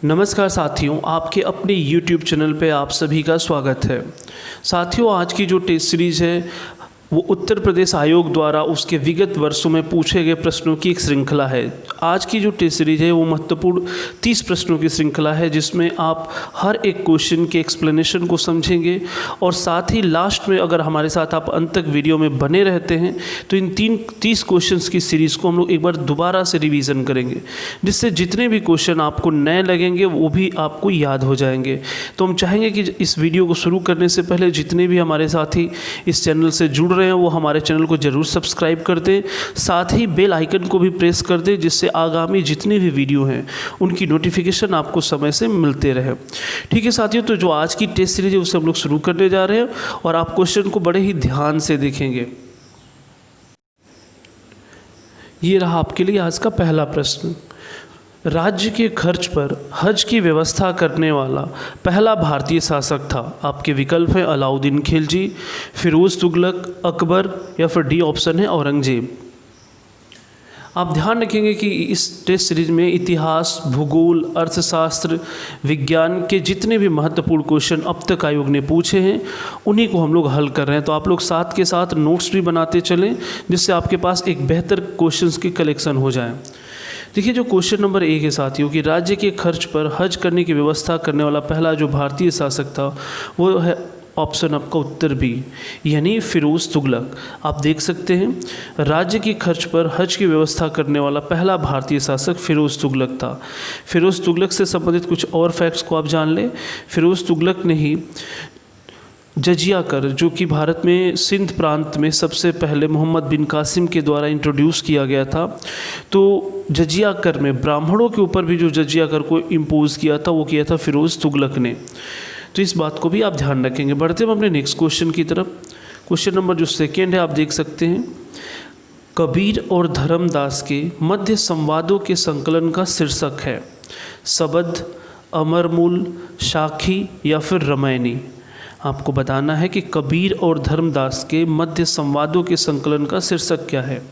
नमस्कार साथियों, आपके अपने YouTube चैनल पे आप सभी का स्वागत है। साथियों, आज की जो टेस्ट सीरीज़ है वो उत्तर प्रदेश आयोग द्वारा उसके विगत वर्षों में पूछे गए प्रश्नों की एक श्रृंखला है। आज की जो टेस्ट सीरीज है वो महत्वपूर्ण 30 प्रश्नों की श्रृंखला है, जिसमें आप हर एक क्वेश्चन के एक्सप्लेनेशन को समझेंगे और साथ ही लास्ट में अगर हमारे साथ आप अंत तक वीडियो में बने रहते हैं तो इन 30 क्वेश्चंस की सीरीज़ को हम लोग एक बार दोबारा से रिवीजन करेंगे, जिससे जितने भी क्वेश्चन आपको नए लगेंगे वो भी आपको याद हो जाएंगे। तो हम चाहेंगे कि इस वीडियो को शुरू करने से पहले जितने भी हमारे साथी इस चैनल से जुड़ रहे हैं वो हमारे चैनल को जरूर सब्सक्राइब कर दें, साथ ही बेल आइकन को भी प्रेस कर दें, जिससे आगामी जितनी भी वीडियो हैं उनकी नोटिफिकेशन आपको समय से मिलते रहे। ठीक है साथियों, तो जो आज की टेस्ट सीरीज है उसे हम लोग शुरू करने जा रहे हैं और आप क्वेश्चन को बड़े ही ध्यान से देखेंगे। ये रहा आपके लिए आज का पहला प्रश्न। राज्य के खर्च पर हज की व्यवस्था करने वाला पहला भारतीय शासक था। आपके विकल्प हैं अलाउद्दीन खिलजी, फिरोज तुगलक, अकबर या फिर डी ऑप्शन है औरंगजेब। आप ध्यान रखेंगे कि इस टेस्ट सीरीज में इतिहास, भूगोल, अर्थशास्त्र, विज्ञान के जितने भी महत्वपूर्ण क्वेश्चन अब तक आयोग ने पूछे हैं उन्हीं को हम लोग हल कर रहे हैं। तो आप लोग साथ के साथ नोट्स भी बनाते चलें, जिससे आपके पास एक बेहतर क्वेश्चंस की कलेक्शन हो जाए। देखिए, जो क्वेश्चन नंबर 1 है साथियों कि राज्य के खर्च पर हज करने की व्यवस्था करने वाला पहला जो भारतीय शासक था वो है ऑप्शन आपका उत्तर बी, यानी फिरोज तुगलक। आप देख सकते हैं राज्य के खर्च पर हज की व्यवस्था करने वाला पहला भारतीय शासक फिरोज तुगलक था। फिरोज तुगलक से संबंधित कुछ और फैक्ट्स को आप जान लें। फिरोज तुगलक ने ही जजिया कर, जो कि भारत में सिंध प्रांत में सबसे पहले मोहम्मद बिन कासिम के द्वारा इंट्रोड्यूस किया गया था, तो जजिया कर में ब्राह्मणों के ऊपर भी जो जजिया कर को इम्पोज किया था वो किया था फिरोज तुगलक ने। तो इस बात को भी आप ध्यान रखेंगे। बढ़ते हम अपने नेक्स्ट क्वेश्चन की तरफ। क्वेश्चन नंबर जो 2 है आप देख सकते हैं, कबीर और धर्मदास के मध्य संवादों के संकलन का शीर्षक है सबद, अमरमूल, साखी या फिर रामायणी। आपको बताना है कि कबीर और धर्मदास के मध्य संवादों के संकलन का शीर्षक क्या है।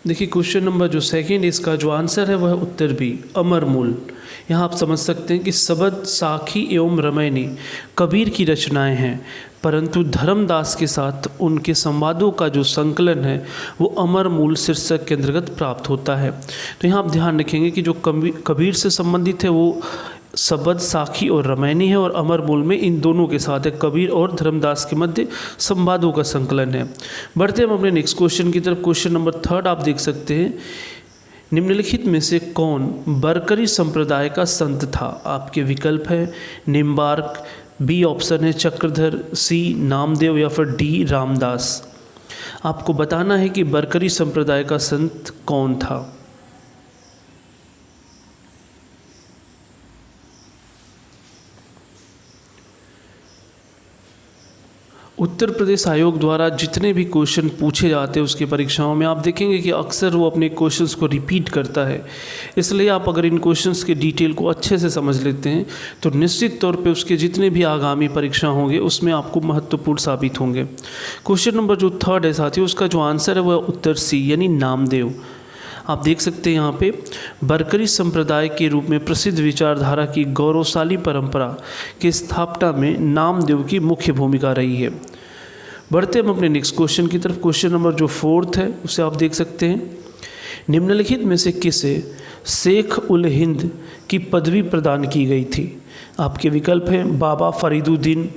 देखिए, क्वेश्चन नंबर जो 2 इसका जो आंसर है वह उत्तर बी, अमरमूल। यहाँ आप समझ सकते हैं कि सबद, साखी एवं रामायणी कबीर की रचनाएं हैं, परंतु धर्मदास के साथ उनके संवादों का जो संकलन है वो अमरमूल शीर्षक के अंतर्गत प्राप्त होता है। तो यहाँ आप ध्यान रखेंगे कि जो कबीर से संबंधित है वो सबद, साखी और रामायणी है, और अमरमूल में इन दोनों के साथ है कबीर और धर्मदास के मध्य संवादों का संकलन है। बढ़ते हम अपने नेक्स्ट क्वेश्चन की तरफ। क्वेश्चन नंबर 3 आप देख सकते हैं, निम्नलिखित में से कौन बरकरी संप्रदाय का संत था। आपके विकल्प है निम्बार्क, बी ऑप्शन है चक्रधर, सी नामदेव या फिर डी रामदास। आपको बताना है कि बरकरी संप्रदाय का संत कौन था। उत्तर प्रदेश आयोग द्वारा जितने भी क्वेश्चन पूछे जाते हैं उसकी परीक्षाओं में आप देखेंगे कि अक्सर वो अपने क्वेश्चंस को रिपीट करता है। इसलिए आप अगर इन क्वेश्चंस के डिटेल को अच्छे से समझ लेते हैं तो निश्चित तौर पे उसके जितने भी आगामी परीक्षा होंगे उसमें आपको महत्वपूर्ण साबित होंगे। क्वेश्चन नंबर जो 3 है साथियों, उसका जो आंसर है वह उत्तर सी, यानी नामदेव। आप देख सकते हैं यहाँ पे बरकरी संप्रदाय के रूप में प्रसिद्ध विचारधारा की गौरवशाली परंपरा की स्थापना में नामदेव की मुख्य भूमिका रही है। बढ़ते हम अपने नेक्स्ट क्वेश्चन की तरफ। क्वेश्चन नंबर जो 4 है उसे आप देख सकते हैं, निम्नलिखित में से किसे शेख उल हिंद की पदवी प्रदान की गई थी। आपके विकल्प हैं बाबा फरीदुद्दीन,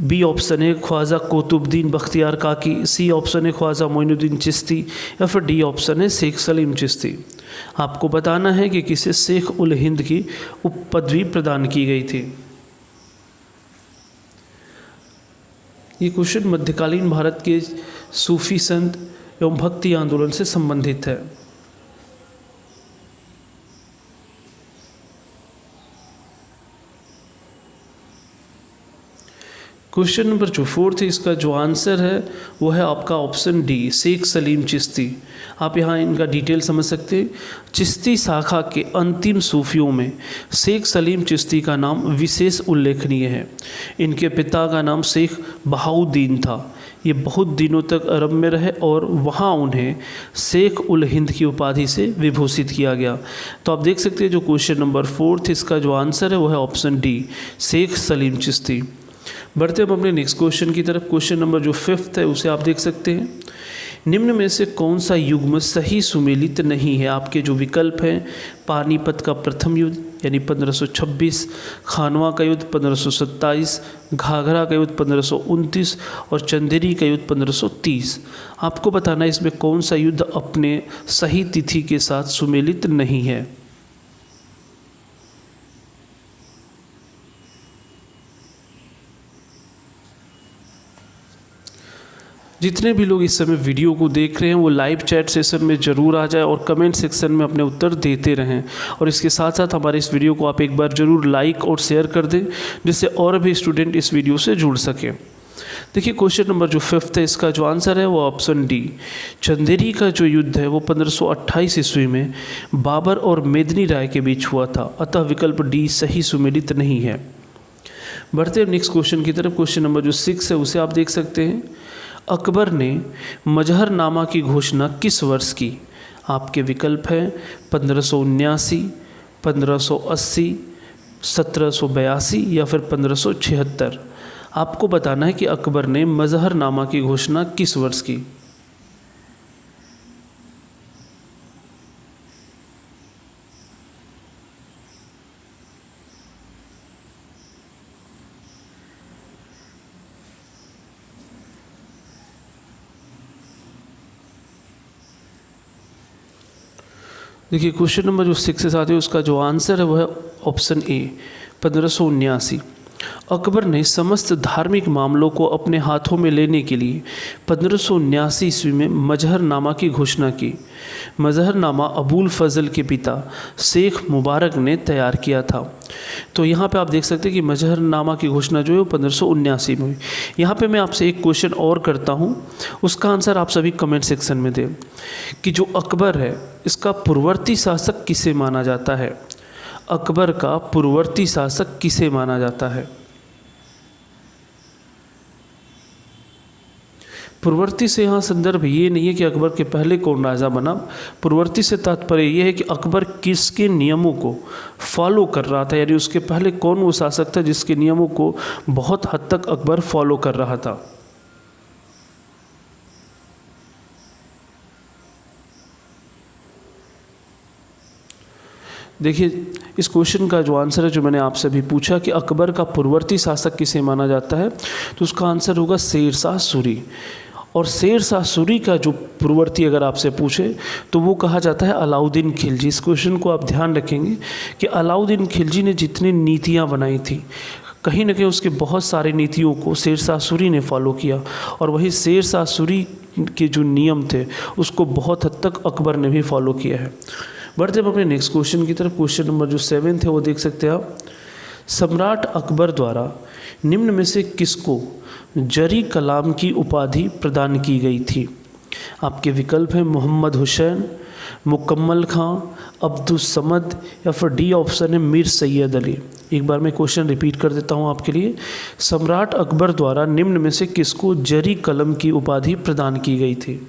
बी ऑप्शन है ख्वाजा कुतुबुद्दीन बख्तियार काकी, सी ऑप्शन है ख्वाजा मोइनुद्दीन चिश्ती या फिर डी ऑप्शन है शेख सलीम चिश्ती। आपको बताना है कि किसे शेख उल हिंद की पदवी प्रदान की गई थी। ये क्वेश्चन मध्यकालीन भारत के सूफी संत एवं भक्ति आंदोलन से संबंधित है। क्वेश्चन नंबर जो फोर्थ है, इसका जो आंसर है वो है आपका ऑप्शन डी, शेख सलीम चिश्ती। आप यहाँ इनका डिटेल समझ सकते हैं। चिश्ती शाखा के अंतिम सूफियों में शेख सलीम चिश्ती का नाम विशेष उल्लेखनीय है। इनके पिता का नाम शेख बहाउद्दीन था। ये बहुत दिनों तक अरब में रहे और वहाँ उन्हें शेख उल हिंद की उपाधि से विभूषित किया गया। तो आप देख सकते हैं जो क्वेश्चन नंबर फोर्थ, इसका जो आंसर है वो है ऑप्शन डी, शेख सलीम चिश्ती। बढ़ते हम अपने नेक्स्ट क्वेश्चन की तरफ। क्वेश्चन नंबर जो फिफ्थ है उसे आप देख सकते हैं। निम्न में से कौन सा युग्म सही सुमेलित नहीं है? आपके जो विकल्प हैं, पानीपत का प्रथम युद्ध यानी 1526, खानवा का युद्ध 1527, घाघरा का युद्ध 1529 और चंदेरी का युद्ध 1530। आपको बताना है इसमें कौन सा युद्ध अपने सही तिथि के साथ सुमेलित नहीं है। जितने भी लोग इस समय वीडियो को देख रहे हैं वो लाइव चैट सेशन में ज़रूर आ जाए और कमेंट सेक्शन में अपने उत्तर देते रहें। और इसके साथ साथ हमारे इस वीडियो को आप एक बार ज़रूर लाइक और शेयर कर दें, जिससे और भी स्टूडेंट इस वीडियो से जुड़ सकें। देखिए क्वेश्चन नंबर जो फिफ्थ है, इसका जो आंसर है वो ऑप्शन डी, चंदेरी का जो युद्ध है वो 1528 ईस्वी में बाबर और मेदिनी राय के बीच हुआ था। अतः विकल्प डी सही सुमेलित नहीं है। बढ़ते हैं नेक्स्ट क्वेश्चन की तरफ। क्वेश्चन नंबर जो 6 है उसे आप देख सकते हैं। अकबर ने मजहरनामा की घोषणा किस वर्ष की? आपके विकल्प हैं 1579, 1580, 1782 या फिर 1576। आपको बताना है कि अकबर ने मजहरनामा की घोषणा किस वर्ष की। देखिए क्वेश्चन नंबर जो 6 से साथ है उसका जो आंसर है वो है ऑप्शन ए, 1579। अकबर ने समस्त धार्मिक मामलों को अपने हाथों में लेने के लिए 1579 ईस्वी में मजहरनामा की घोषणा की। मजहरनामा अबुल फजल के पिता शेख मुबारक ने तैयार किया था। तो यहाँ पे आप देख सकते हैं कि मजहरनामा की घोषणा जो है वो 1579 में हुई। यहाँ पे मैं आपसे एक क्वेश्चन और करता हूँ, उसका आंसर आप सभी कमेंट सेक्शन में दें कि जो अकबर है इसका पूर्ववर्ती शासक किसे माना जाता है? अकबर का पूर्ववर्ती शासक किसे माना जाता है? पूर्ववर्ती से यहाँ संदर्भ ये नहीं है कि अकबर के पहले कौन राजा बना। पूर्ववर्ती से तात्पर्य ये है कि अकबर किसके नियमों को फॉलो कर रहा था, यानी उसके पहले कौन वो शासक था जिसके नियमों को बहुत हद तक अकबर फॉलो कर रहा था। देखिए इस क्वेश्चन का जो आंसर है, जो मैंने आपसे अभी पूछा कि अकबर का पूर्ववर्ती शासक किसे माना जाता है, तो उसका आंसर होगा शेरशाह सूरी। और शेरशाह सूरी का जो पूर्ववर्ती अगर आपसे पूछे तो वो कहा जाता है अलाउद्दीन खिलजी। इस क्वेश्चन को आप ध्यान रखेंगे कि अलाउद्दीन खिलजी ने जितनी नीतियाँ बनाई थी, कहीं न कहीं उसके बहुत सारी नीतियों को शेरशाह सूरी ने फॉलो किया, और वही शेरशाह सूरी के जो नियम थे उसको बहुत हद तक अकबर ने भी फॉलो किया है। बढ़ते हम अपने नेक्स्ट क्वेश्चन की तरफ। क्वेश्चन नंबर जो 7 है वो देख सकते हैं आप। सम्राट अकबर द्वारा निम्न में से किसको जरी कलाम की उपाधि प्रदान की गई थी? आपके विकल्प हैं मोहम्मद हुसैन, मुकम्मल खां, अब्दुस समद या फिर डी ऑप्शन है मीर सैयद अली। एक बार मैं क्वेश्चन रिपीट कर देता हूं आपके लिए। सम्राट अकबर द्वारा निम्न में से किसको जरी कलम की उपाधि प्रदान की गई थी?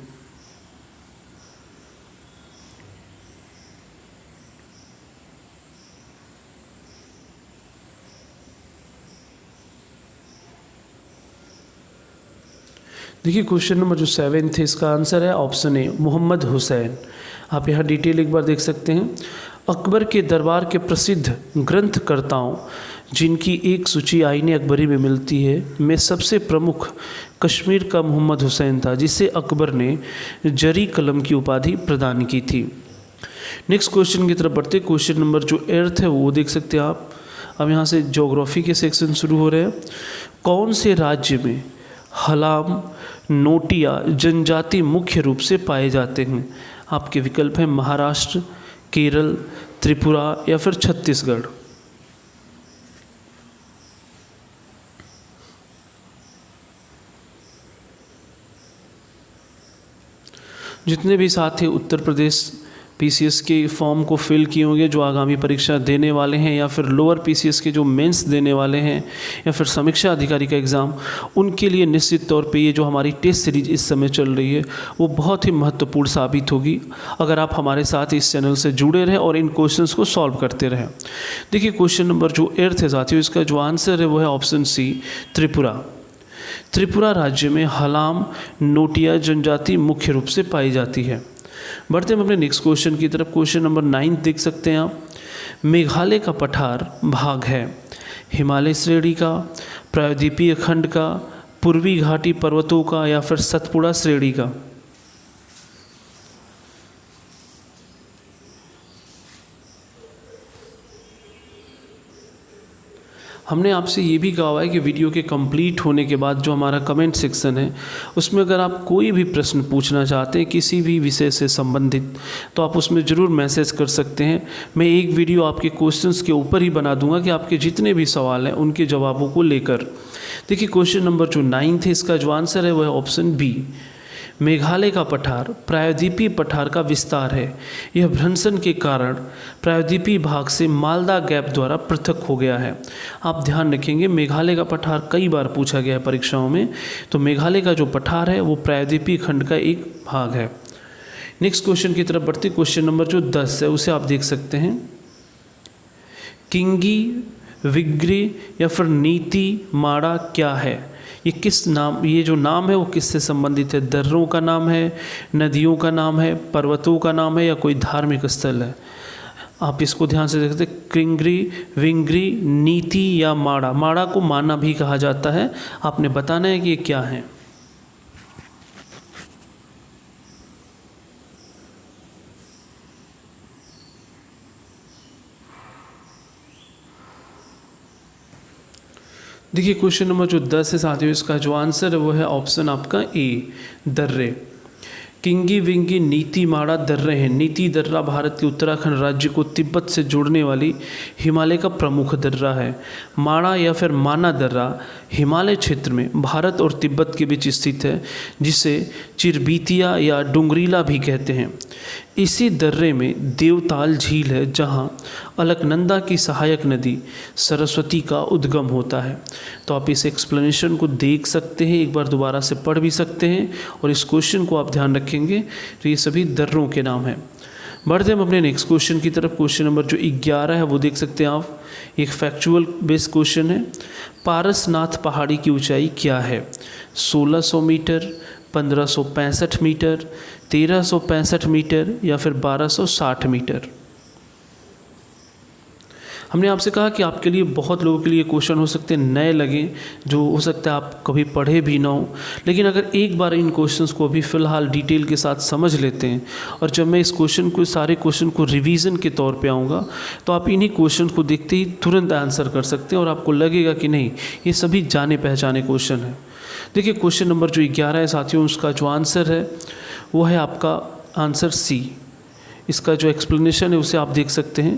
देखिए क्वेश्चन नंबर जो 7 थे इसका आंसर है ऑप्शन ए, मोहम्मद हुसैन। आप यहाँ डिटेल एक बार देख सकते हैं। अकबर के दरबार के प्रसिद्ध ग्रंथकर्ताओं जिनकी एक सूची आईने अकबरी में मिलती है में सबसे प्रमुख कश्मीर का मोहम्मद हुसैन था, जिसे अकबर ने जरी कलम की उपाधि प्रदान की थी। नेक्स्ट क्वेश्चन की तरफ बढ़ते। क्वेश्चन नंबर जो 8 है वो देख सकते हैं आप। अब यहाँ से ज्योग्राफी के सेक्शन शुरू हो रहे हैं। कौन से राज्य में हलाम, नोटिया जनजाति मुख्य रूप से पाए जाते हैं? आपके विकल्प हैं महाराष्ट्र, केरल, त्रिपुरा या फिर छत्तीसगढ़। जितने भी साथी उत्तर प्रदेश पीसीएस के फॉर्म को फिल किए होंगे, जो आगामी परीक्षा देने वाले हैं या फिर लोअर पीसीएस के जो मेंस देने वाले हैं या फिर समीक्षा अधिकारी का एग्ज़ाम, उनके लिए निश्चित तौर पे ये जो हमारी टेस्ट सीरीज इस समय चल रही है वो बहुत ही महत्वपूर्ण साबित होगी अगर आप हमारे साथ इस चैनल से जुड़े रहें और इन क्वेश्चंस को सॉल्व करते रहें। देखिए क्वेश्चन नंबर जो 8 है साथियों, इसका जो आंसर है वो है ऑप्शन सी, त्रिपुरा। त्रिपुरा राज्य में हलाम नोटिया जनजाति मुख्य रूप से पाई जाती है। बढ़ते हम अपने नेक्स्ट क्वेश्चन की तरफ। क्वेश्चन नंबर 9 देख सकते हैं आप। मेघालय का पठार भाग है हिमालय श्रेणी का, प्रायद्वीपीय खंड का, पूर्वी घाटी पर्वतों का या फिर सतपुड़ा श्रेणी का। हमने आपसे ये भी कहा हुआ है कि वीडियो के कंप्लीट होने के बाद जो हमारा कमेंट सेक्शन है उसमें अगर आप कोई भी प्रश्न पूछना चाहते हैं किसी भी विषय से संबंधित, तो आप उसमें ज़रूर मैसेज कर सकते हैं। मैं एक वीडियो आपके क्वेश्चंस के ऊपर ही बना दूंगा कि आपके जितने भी सवाल हैं उनके जवाबों को लेकर। देखिए क्वेश्चन नंबर जो 9 है, इसका जो आंसर है वह है ऑप्शन बी। मेघालय का पठार प्रायद्वीपीय पठार का विस्तार है। यह भ्रंशन के कारण प्रायद्वीपीय भाग से मालदा गैप द्वारा पृथक हो गया है। आप ध्यान रखेंगे मेघालय का पठार कई बार पूछा गया है परीक्षाओं में, तो मेघालय का जो पठार है वो प्रायद्वीपीय खंड का एक भाग है। नेक्स्ट क्वेश्चन की तरफ बढ़ते, क्वेश्चन नंबर जो 10 है उसे आप देख सकते हैं। किंगी, विग्री या फिर नीति माड़ा क्या है? ये किस नाम, ये जो नाम है वो किससे संबंधित है? दर्रों का नाम है, नदियों का नाम है, पर्वतों का नाम है या कोई धार्मिक स्थल है? आप इसको ध्यान से देखते हैं। किंगरी, विंगरी, नीति या माड़ा। माड़ा को माना भी कहा जाता है। आपने बताना है कि ये क्या है। देखिए क्वेश्चन नंबर जो 10 है साथियों, इसका जो आंसर है वो है ऑप्शन आपका ए, दर्रे। किंगी, विंगी, नीति माड़ा दर्रे हैं। नीति दर्रा भारत के उत्तराखंड राज्य को तिब्बत से जोड़ने वाली हिमालय का प्रमुख दर्रा है। माड़ा या फिर माना दर्रा हिमालय क्षेत्र में भारत और तिब्बत के बीच स्थित है, जिसे चिरबीतिया या डुंगरीला भी कहते हैं। इसी दर्रे में देवताल झील है, जहां अलकनंदा की सहायक नदी सरस्वती का उद्गम होता है। तो आप इस एक्सप्लेनेशन को देख सकते हैं, एक बार दोबारा से पढ़ भी सकते हैं और इस क्वेश्चन को आप ध्यान रखेंगे तो ये सभी दर्रों के नाम हैं। बढ़ते हम अपने नेक्स्ट क्वेश्चन की तरफ। क्वेश्चन नंबर जो 11 है वो देख सकते हैं आप, एक फैक्चुअल बेस्ड क्वेश्चन है। पारसनाथ पहाड़ी की ऊंचाई क्या है? 1600 मीटर, 1565 मीटर, 1365 मीटर या फिर 1260 मीटर। हमने आपसे कहा कि आपके लिए, बहुत लोगों के लिए क्वेश्चन हो सकते हैं नए लगे, जो हो सकता है आप कभी पढ़े भी ना हो, लेकिन अगर एक बार इन क्वेश्चंस को अभी फ़िलहाल डिटेल के साथ समझ लेते हैं और जब मैं इस क्वेश्चन को, सारे क्वेश्चन को रिवीजन के तौर पे आऊँगा, तो आप इन्हीं क्वेश्चन को देखते ही तुरंत आंसर कर सकते हैं और आपको लगेगा कि नहीं, ये सभी जाने पहचाने क्वेश्चन हैं। देखिए क्वेश्चन नंबर जो 11 है साथियों, उसका जो आंसर है वो है आपका आंसर सी। इसका जो एक्सप्लेनेशन है उसे आप देख सकते हैं।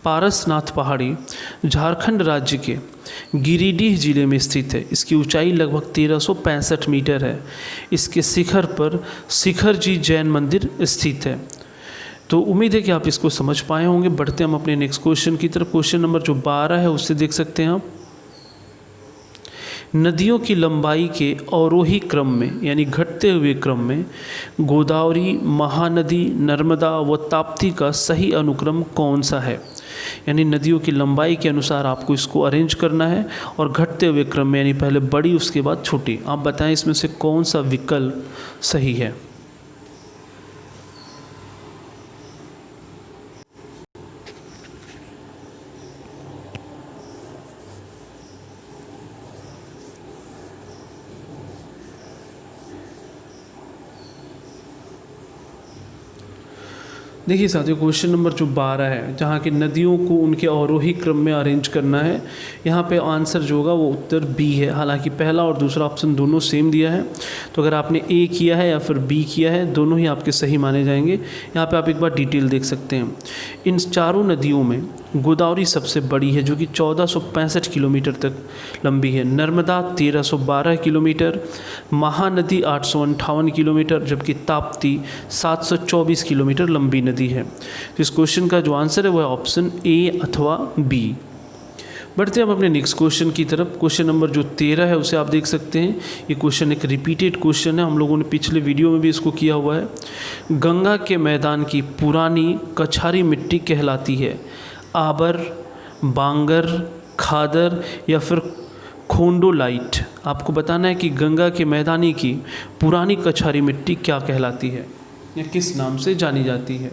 पारसनाथ पहाड़ी झारखंड राज्य के गिरिडीह जिले में स्थित है। इसकी ऊंचाई लगभग 1365 मीटर है। इसके शिखर पर शिखर जी जैन मंदिर स्थित है। तो उम्मीद है कि आप इसको समझ पाए होंगे। बढ़ते हम अपने नेक्स्ट क्वेश्चन की तरफ। क्वेश्चन नंबर जो 12 है उससे देख सकते हैं आप। नदियों की लंबाई के अवरोही क्रम में, यानी घटते हुए क्रम में, गोदावरी, महानदी, नर्मदा व ताप्ती का सही अनुक्रम कौन सा है? यानी नदियों की लंबाई के अनुसार आपको इसको अरेंज करना है और घटते हुए क्रम में, यानी पहले बड़ी उसके बाद छोटी। आप बताएं इसमें से कौन सा विकल्प सही है? देखिए साथियों, क्वेश्चन नंबर जो 12 है, जहाँ की नदियों को उनके अवरोही क्रम में अरेंज करना है, यहाँ पे आंसर जो होगा वो उत्तर बी है। हालांकि पहला और दूसरा ऑप्शन दोनों सेम दिया है, तो अगर आपने ए किया है या फिर बी किया है, दोनों ही आपके सही माने जाएंगे। यहाँ पे आप एक बार डिटेल देख सकते हैं। इन चारों नदियों में गोदावरी सबसे बड़ी है जो कि 1465 किलोमीटर तक लंबी है। नर्मदा 1312 किलोमीटर, महानदी 858 किलोमीटर, जबकि ताप्ती 724 किलोमीटर लंबी नदी है। तो इस क्वेश्चन का जो आंसर है वह ऑप्शन ए अथवा बी। बढ़ते हैं हम अपने नेक्स्ट क्वेश्चन की तरफ। क्वेश्चन नंबर जो 13 है उसे आप देख सकते हैं। ये क्वेश्चन एक रिपीटेड क्वेश्चन है, हम लोगों ने पिछले वीडियो में भी इसको किया हुआ है। गंगा के मैदान की पुरानी कछारी मिट्टी कहलाती है? आबर, बांगर, खादर या फिर खोंडोलाइट। आपको बताना है कि गंगा के मैदानी की पुरानी कछारी मिट्टी क्या कहलाती है या किस नाम से जानी जाती है।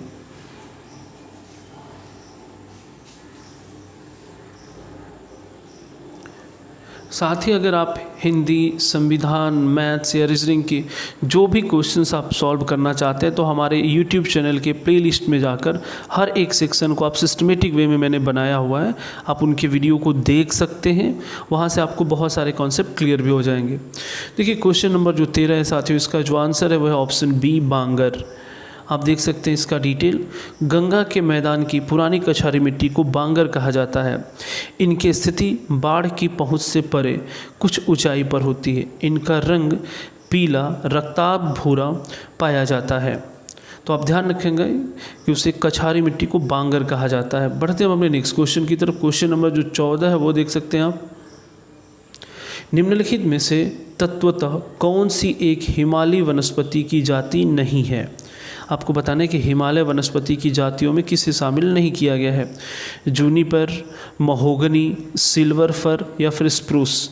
साथ ही अगर आप हिंदी, संविधान, मैथ्स या रीजनिंग के जो भी क्वेश्चंस आप सॉल्व करना चाहते हैं तो हमारे यूट्यूब चैनल के प्लेलिस्ट में जाकर हर एक सेक्शन को आप सिस्टमेटिक वे में मैंने बनाया हुआ है, आप उनके वीडियो को देख सकते हैं। वहाँ से आपको बहुत सारे कॉन्सेप्ट क्लियर भी हो जाएंगे। देखिए क्वेश्चन नंबर जो 13 है साथियों, इसका जो आंसर है वह ऑप्शन बी, बांगर। आप देख सकते हैं इसका डिटेल। गंगा के मैदान की पुरानी कछारी मिट्टी को बांगर कहा जाता है। इनकी स्थिति बाढ़ की पहुंच से परे कुछ ऊंचाई पर होती है। इनका रंग पीला रक्ताभ भूरा पाया जाता है। तो आप ध्यान रखेंगे कि उसे कछारी मिट्टी को बांगर कहा जाता है। बढ़ते हैं अपने नेक्स्ट क्वेश्चन की तरफ। क्वेश्चन नंबर जो 14 है वो देख सकते हैं आप। निम्नलिखित में से तत्वतः कौन सी एक हिमालयी वनस्पति की जाति नहीं है? आपको बताना है कि हिमालय वनस्पति की जातियों में किसे शामिल नहीं किया गया है। जूनिपर, महोगनी, सिल्वर फर या फिर स्प्रूस।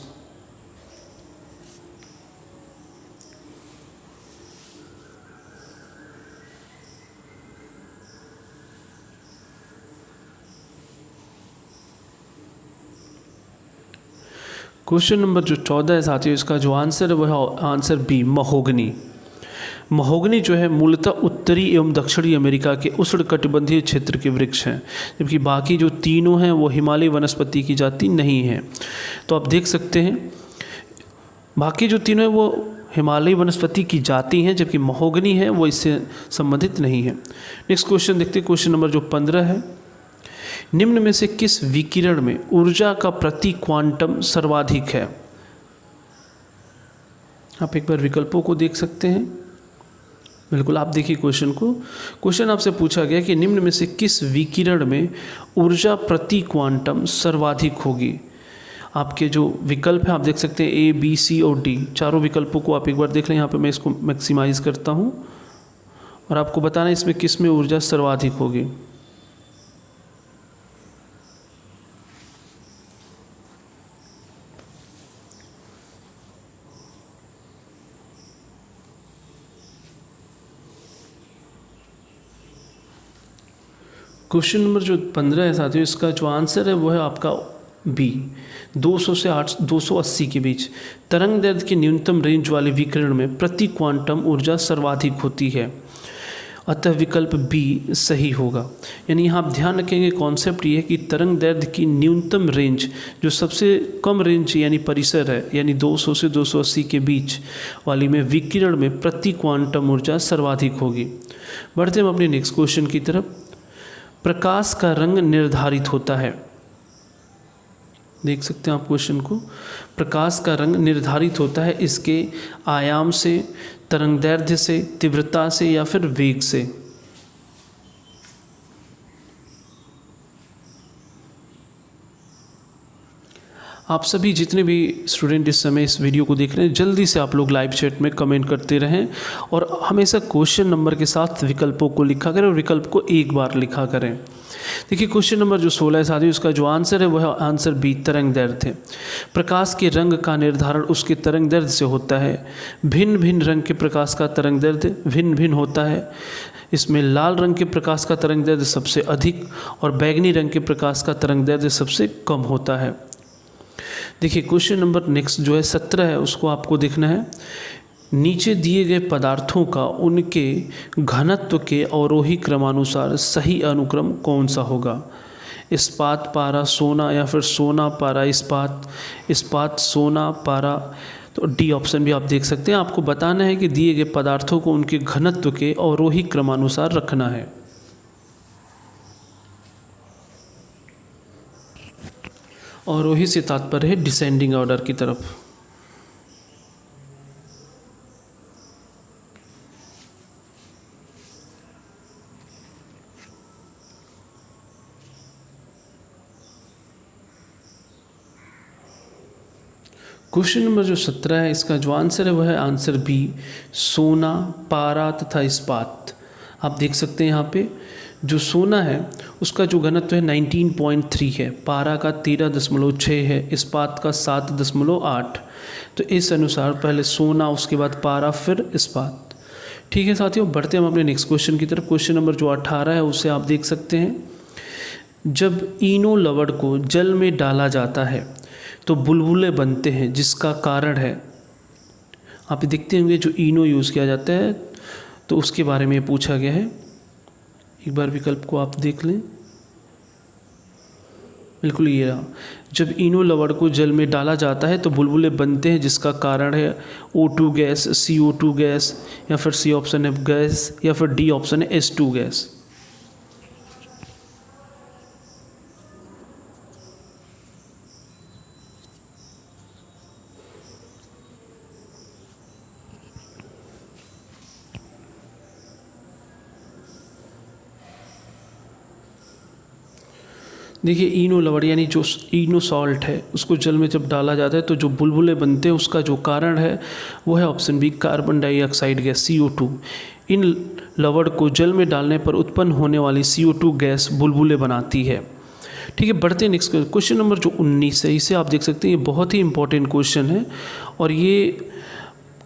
क्वेश्चन नंबर जो 14 है साथियों, इसका जो आंसर है वह आंसर बी, महोगनी। महोगनी जो है मूलतः उत्तरी एवं दक्षिणी अमेरिका के उष्णकटिबंधीय क्षेत्र के वृक्ष हैं, जबकि बाकी जो तीनों हैं वो हिमालयी वनस्पति की जाति नहीं है। तो आप देख सकते हैं बाकी जो तीनों हैं वो हिमालयी वनस्पति की जाति हैं, जबकि महोगनी है वो इससे संबंधित नहीं है। नेक्स्ट क्वेश्चन देखते हैं। क्वेश्चन नंबर जो 15 है। निम्न में से किस विकिरण में ऊर्जा का प्रति क्वांटम सर्वाधिक है? आप एक बार विकल्पों को देख सकते हैं। बिल्कुल, आप देखिए क्वेश्चन को। क्वेश्चन आपसे पूछा गया कि निम्न में से किस विकिरण में ऊर्जा प्रति क्वांटम सर्वाधिक होगी। आपके जो विकल्प हैं आप देख सकते हैं ए, बी, सी और डी। चारों विकल्पों को आप एक बार देख लें। यहाँ पे मैं इसको मैक्सिमाइज करता हूँ और आपको बताना है इसमें किस में ऊर्जा सर्वाधिक होगी। क्वेश्चन नंबर जो 15 है साथियों, इसका जो आंसर है वो है आपका बी, 200 से 280 के बीच। तरंग दैर्ध्य की न्यूनतम रेंज वाले विकिरण में प्रति क्वांटम ऊर्जा सर्वाधिक होती है, अतः विकल्प बी सही होगा। यानी यहाँ आप ध्यान रखेंगे कॉन्सेप्ट ये है कि तरंग दैर्ध्य की न्यूनतम रेंज जो सबसे कम रेंज यानी परिसर है, यानी 200 से 280 के बीच वाली में विकिरण में प्रति क्वांटम ऊर्जा सर्वाधिक होगी। बढ़ते हम अपने नेक्स्ट क्वेश्चन की तरफ। प्रकाश का रंग निर्धारित होता है, देख सकते हैं आप क्वेश्चन को। प्रकाश का रंग निर्धारित होता है इसके आयाम से, तरंग दैर्ध्य से, तीव्रता से या फिर वेग से। आप सभी जितने भी स्टूडेंट इस समय इस वीडियो को देख रहे हैं, जल्दी से आप लोग लाइव चैट में कमेंट करते रहें और हमेशा क्वेश्चन नंबर के साथ विकल्पों को लिखा करें और विकल्प को एक बार लिखा करें। देखिए क्वेश्चन नंबर जो 16 है साथियों, उसका जो आंसर है वह आंसर बी, तरंग दैर्ध्य। प्रकाश के रंग का निर्धारण उसके तरंग दैर्ध्य से होता है। भिन्न भिन्न रंग के प्रकाश का तरंग दैर्ध्य भिन्न भिन्न होता है। इसमें लाल रंग के प्रकाश का तरंग दैर्ध्य सबसे अधिक और बैगनी रंग के प्रकाश का तरंग दैर्ध्य सबसे कम होता है। देखिए क्वेश्चन नंबर नेक्स्ट जो है 17 है, उसको आपको देखना है। नीचे दिए गए पदार्थों का उनके घनत्व के अवरोही क्रमानुसार सही अनुक्रम कौन सा होगा? इस्पात, पारा, सोना या फिर सोना, पारा, इस्पात, इस्पात, सोना, पारा। तो डी ऑप्शन भी आप देख सकते हैं। आपको बताना है कि दिए गए पदार्थों को उनके घनत्व के अवरोही क्रमानुसार रखना है। आरोही से तात्पर्य है डिसेंडिंग ऑर्डर की तरफ। क्वेश्चन नंबर जो 17 है, इसका जो आंसर है वह है आंसर बी, सोना, पारा तथा इस्पात। आप देख सकते हैं यहाँ पे जो सोना है उसका जो घनत्व है 19.3 है, पारा का 13.6 है, इस्पात का 7.8। तो इस अनुसार पहले सोना, उसके बाद पारा, फिर इस्पात। ठीक है साथियों, बढ़ते हम अपने नेक्स्ट क्वेश्चन की तरफ। क्वेश्चन नंबर जो 18 है उसे आप देख सकते हैं। जब इनो लवण को जल में डाला जाता है तो बुलबुले बनते हैं, जिसका कारण है, आप देखते होंगे जो इनो यूज़ किया जाता है तो उसके बारे में पूछा गया है। एक बार विकल्प को आप देख लें, बिल्कुल ये रहा। जब इनो लवण को जल में डाला जाता है तो बुलबुले बनते हैं, जिसका कारण है O2 गैस, CO2 गैस, या फिर सी ऑप्शन है गैस, या फिर डी ऑप्शन है H2 गैस। देखिए इनो लवण यानी जो इनो सॉल्ट है उसको जल में जब डाला जाता है तो जो बुलबुले बनते हैं उसका जो कारण है वो है option B, carbon dioxide gas, CO2। इन लवण को जल में डालने पर उत्पन्न होने वाली CO2 गैस बुलबुले बनाती है। ठीक है, बढ़ते हैं नेक्स्ट क्वेश्चन नंबर जो 19 है, इसे आप देख सकते हैं। ये बहुत ही इंपॉर्टेंट क्वेश्चन है और ये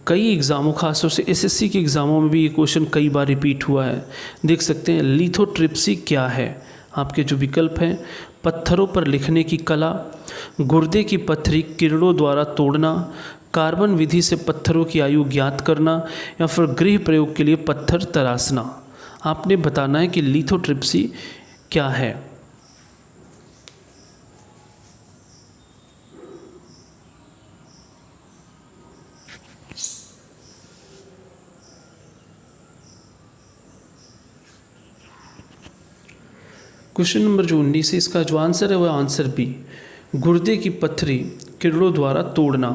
कई एग्ज़ामों, खासतौर से SSC के एग्ज़ामों में भी ये क्वेश्चन कई बार रिपीट हुआ है। देख सकते हैं, लिथोट्रिप्सी क्या है। आपके जो विकल्प हैं, पत्थरों पर लिखने की कला, गुर्दे की पत्थरी किरणों द्वारा तोड़ना, कार्बन विधि से पत्थरों की आयु ज्ञात करना, या फिर गृह प्रयोग के लिए पत्थर तराशना। आपने बताना है कि लिथोट्रिप्सी क्या है। क्वेश्चन नंबर जो 19 है, इसका जो आंसर है वह आंसर बी, गुर्दे की पत्थरी किरणों द्वारा तोड़ना।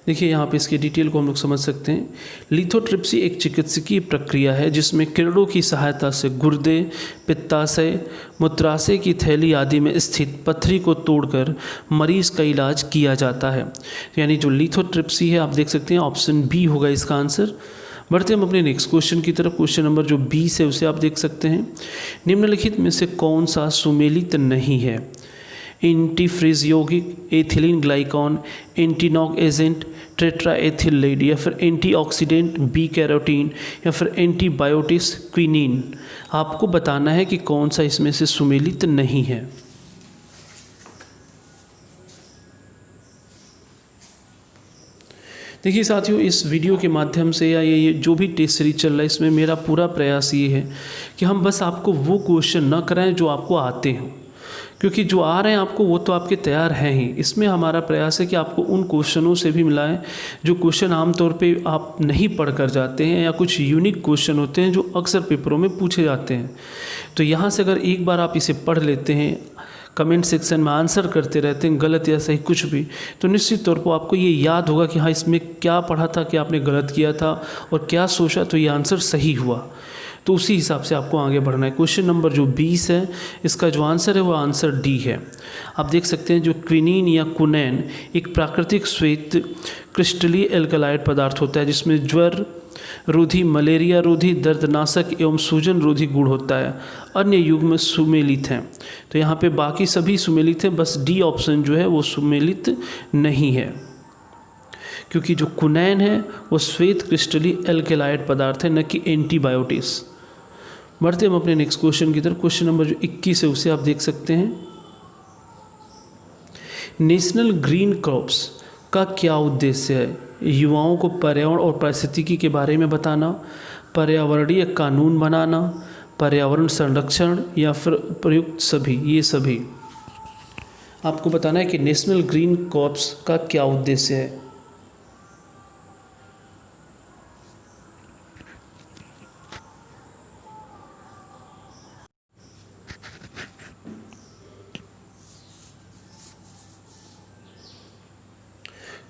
देखिए यहाँ पे इसकी डिटेल को हम लोग समझ सकते हैं। लिथोट्रिप्सी एक चिकित्सकीय प्रक्रिया है जिसमें किरणों की सहायता से गुर्दे, पित्ताशय, मूत्राशय की थैली आदि में स्थित पत्थरी को तोड़कर मरीज का इलाज किया जाता है। यानी जो लिथोट्रिप्सी है, आप देख सकते हैं ऑप्शन बी होगा इसका आंसर। बढ़ते हम अपने नेक्स्ट क्वेश्चन की तरफ। क्वेश्चन नंबर जो 20 है उसे आप देख सकते हैं। निम्नलिखित में से कौन सा सुमेलित नहीं है? एंटीफ्रीज यौगिक, एथिलीन ग्लाइकॉन, एंटीनॉक एजेंट, टेट्रा एथिलेट, या फिर एंटीऑक्सीडेंट बी कैरोटीन, या फिर एंटीबायोटिक्स क्विनीन। आपको बताना है कि कौन सा इसमें से सुमेलित नहीं है। देखिए साथियों, इस वीडियो के माध्यम से या ये जो भी टेस्ट सीरीज चल रहा है, इसमें मेरा पूरा प्रयास ये है कि हम बस आपको वो क्वेश्चन न कराएं जो आपको आते हों, क्योंकि जो आ रहे हैं आपको वो तो आपके तैयार हैं ही। इसमें हमारा प्रयास है कि आपको उन क्वेश्चनों से भी मिलाएं जो क्वेश्चन आमतौर पे आप नहीं पढ़ कर जाते हैं, या कुछ यूनिक क्वेश्चन होते हैं जो अक्सर पेपरों में पूछे जाते हैं। तो यहाँ से अगर एक बार आप इसे पढ़ लेते हैं, कमेंट सेक्शन में आंसर करते रहते हैं, गलत या सही कुछ भी, तो निश्चित तौर पर आपको ये याद होगा कि हाँ, इसमें क्या पढ़ा था, क्या आपने गलत किया था और क्या सोचा तो ये आंसर सही हुआ। तो उसी हिसाब से आपको आगे बढ़ना है। क्वेश्चन नंबर जो 20 है, इसका जो आंसर है वो आंसर डी है। आप देख सकते हैं जो क्विनीन या कुनैन एक प्राकृतिक श्वेत क्रिस्टलीय एल्कलाइड पदार्थ होता है जिसमें ज्वर रोधी, मलेरिया रोधी, दर्दनाशक एवं सूजन रोधी गुण होता है। अन्य युग्म सुमेलित हैं। तो यहाँ पे बाकी सभी सुमेलित हैं, बस डी ऑप्शन जो है वो सुमेलित नहीं है, क्योंकि जो कुनैन है वो श्वेत क्रिस्टलीय एल्कलाइड पदार्थ है, न कि एंटीबायोटिक्स। बढ़ते हम अपने नेक्स्ट क्वेश्चन की तरफ। क्वेश्चन नंबर जो 21 है उसे आप देख सकते हैं। नेशनल ग्रीन क्रॉप्स का क्या उद्देश्य है? युवाओं को पर्यावरण और पारिस्थितिकी के बारे में बताना, पर्यावरणीय कानून बनाना, पर्यावरण संरक्षण, या फिर प्रयुक्त सभी। ये सभी आपको बताना है कि नेशनल ग्रीन क्रॉप्स का क्या उद्देश्य है।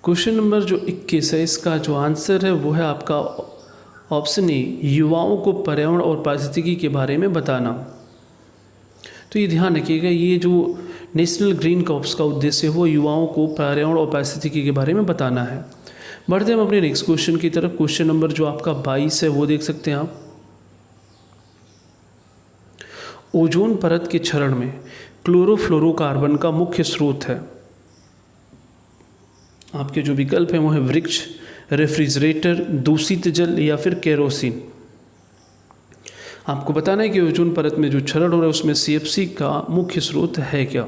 क्वेश्चन नंबर जो 21 है, इसका जो आंसर है वो है आपका ऑप्शन ए, युवाओं को पर्यावरण और पारिस्थितिकी के बारे में बताना। तो ये ध्यान रखिएगा, ये जो नेशनल ग्रीन कॉर्प्स का उद्देश्य है वो युवाओं को पर्यावरण और पारिस्थितिकी के बारे में बताना है। बढ़ते हम अपने नेक्स्ट क्वेश्चन की तरफ। क्वेश्चन नंबर जो आपका 22 है वो देख सकते हैं आप। ओजोन परत के क्षरण में क्लोरोफ्लोरोकार्बन का मुख्य स्रोत है। आपके जो विकल्प हैं वो है वृक्ष, रेफ्रिजरेटर, दूषित जल या फिर केरोसिन। आपको बताना है कि ओजोन परत में जो क्षरण हो रहा है उसमें CFC का मुख्य स्रोत है क्या।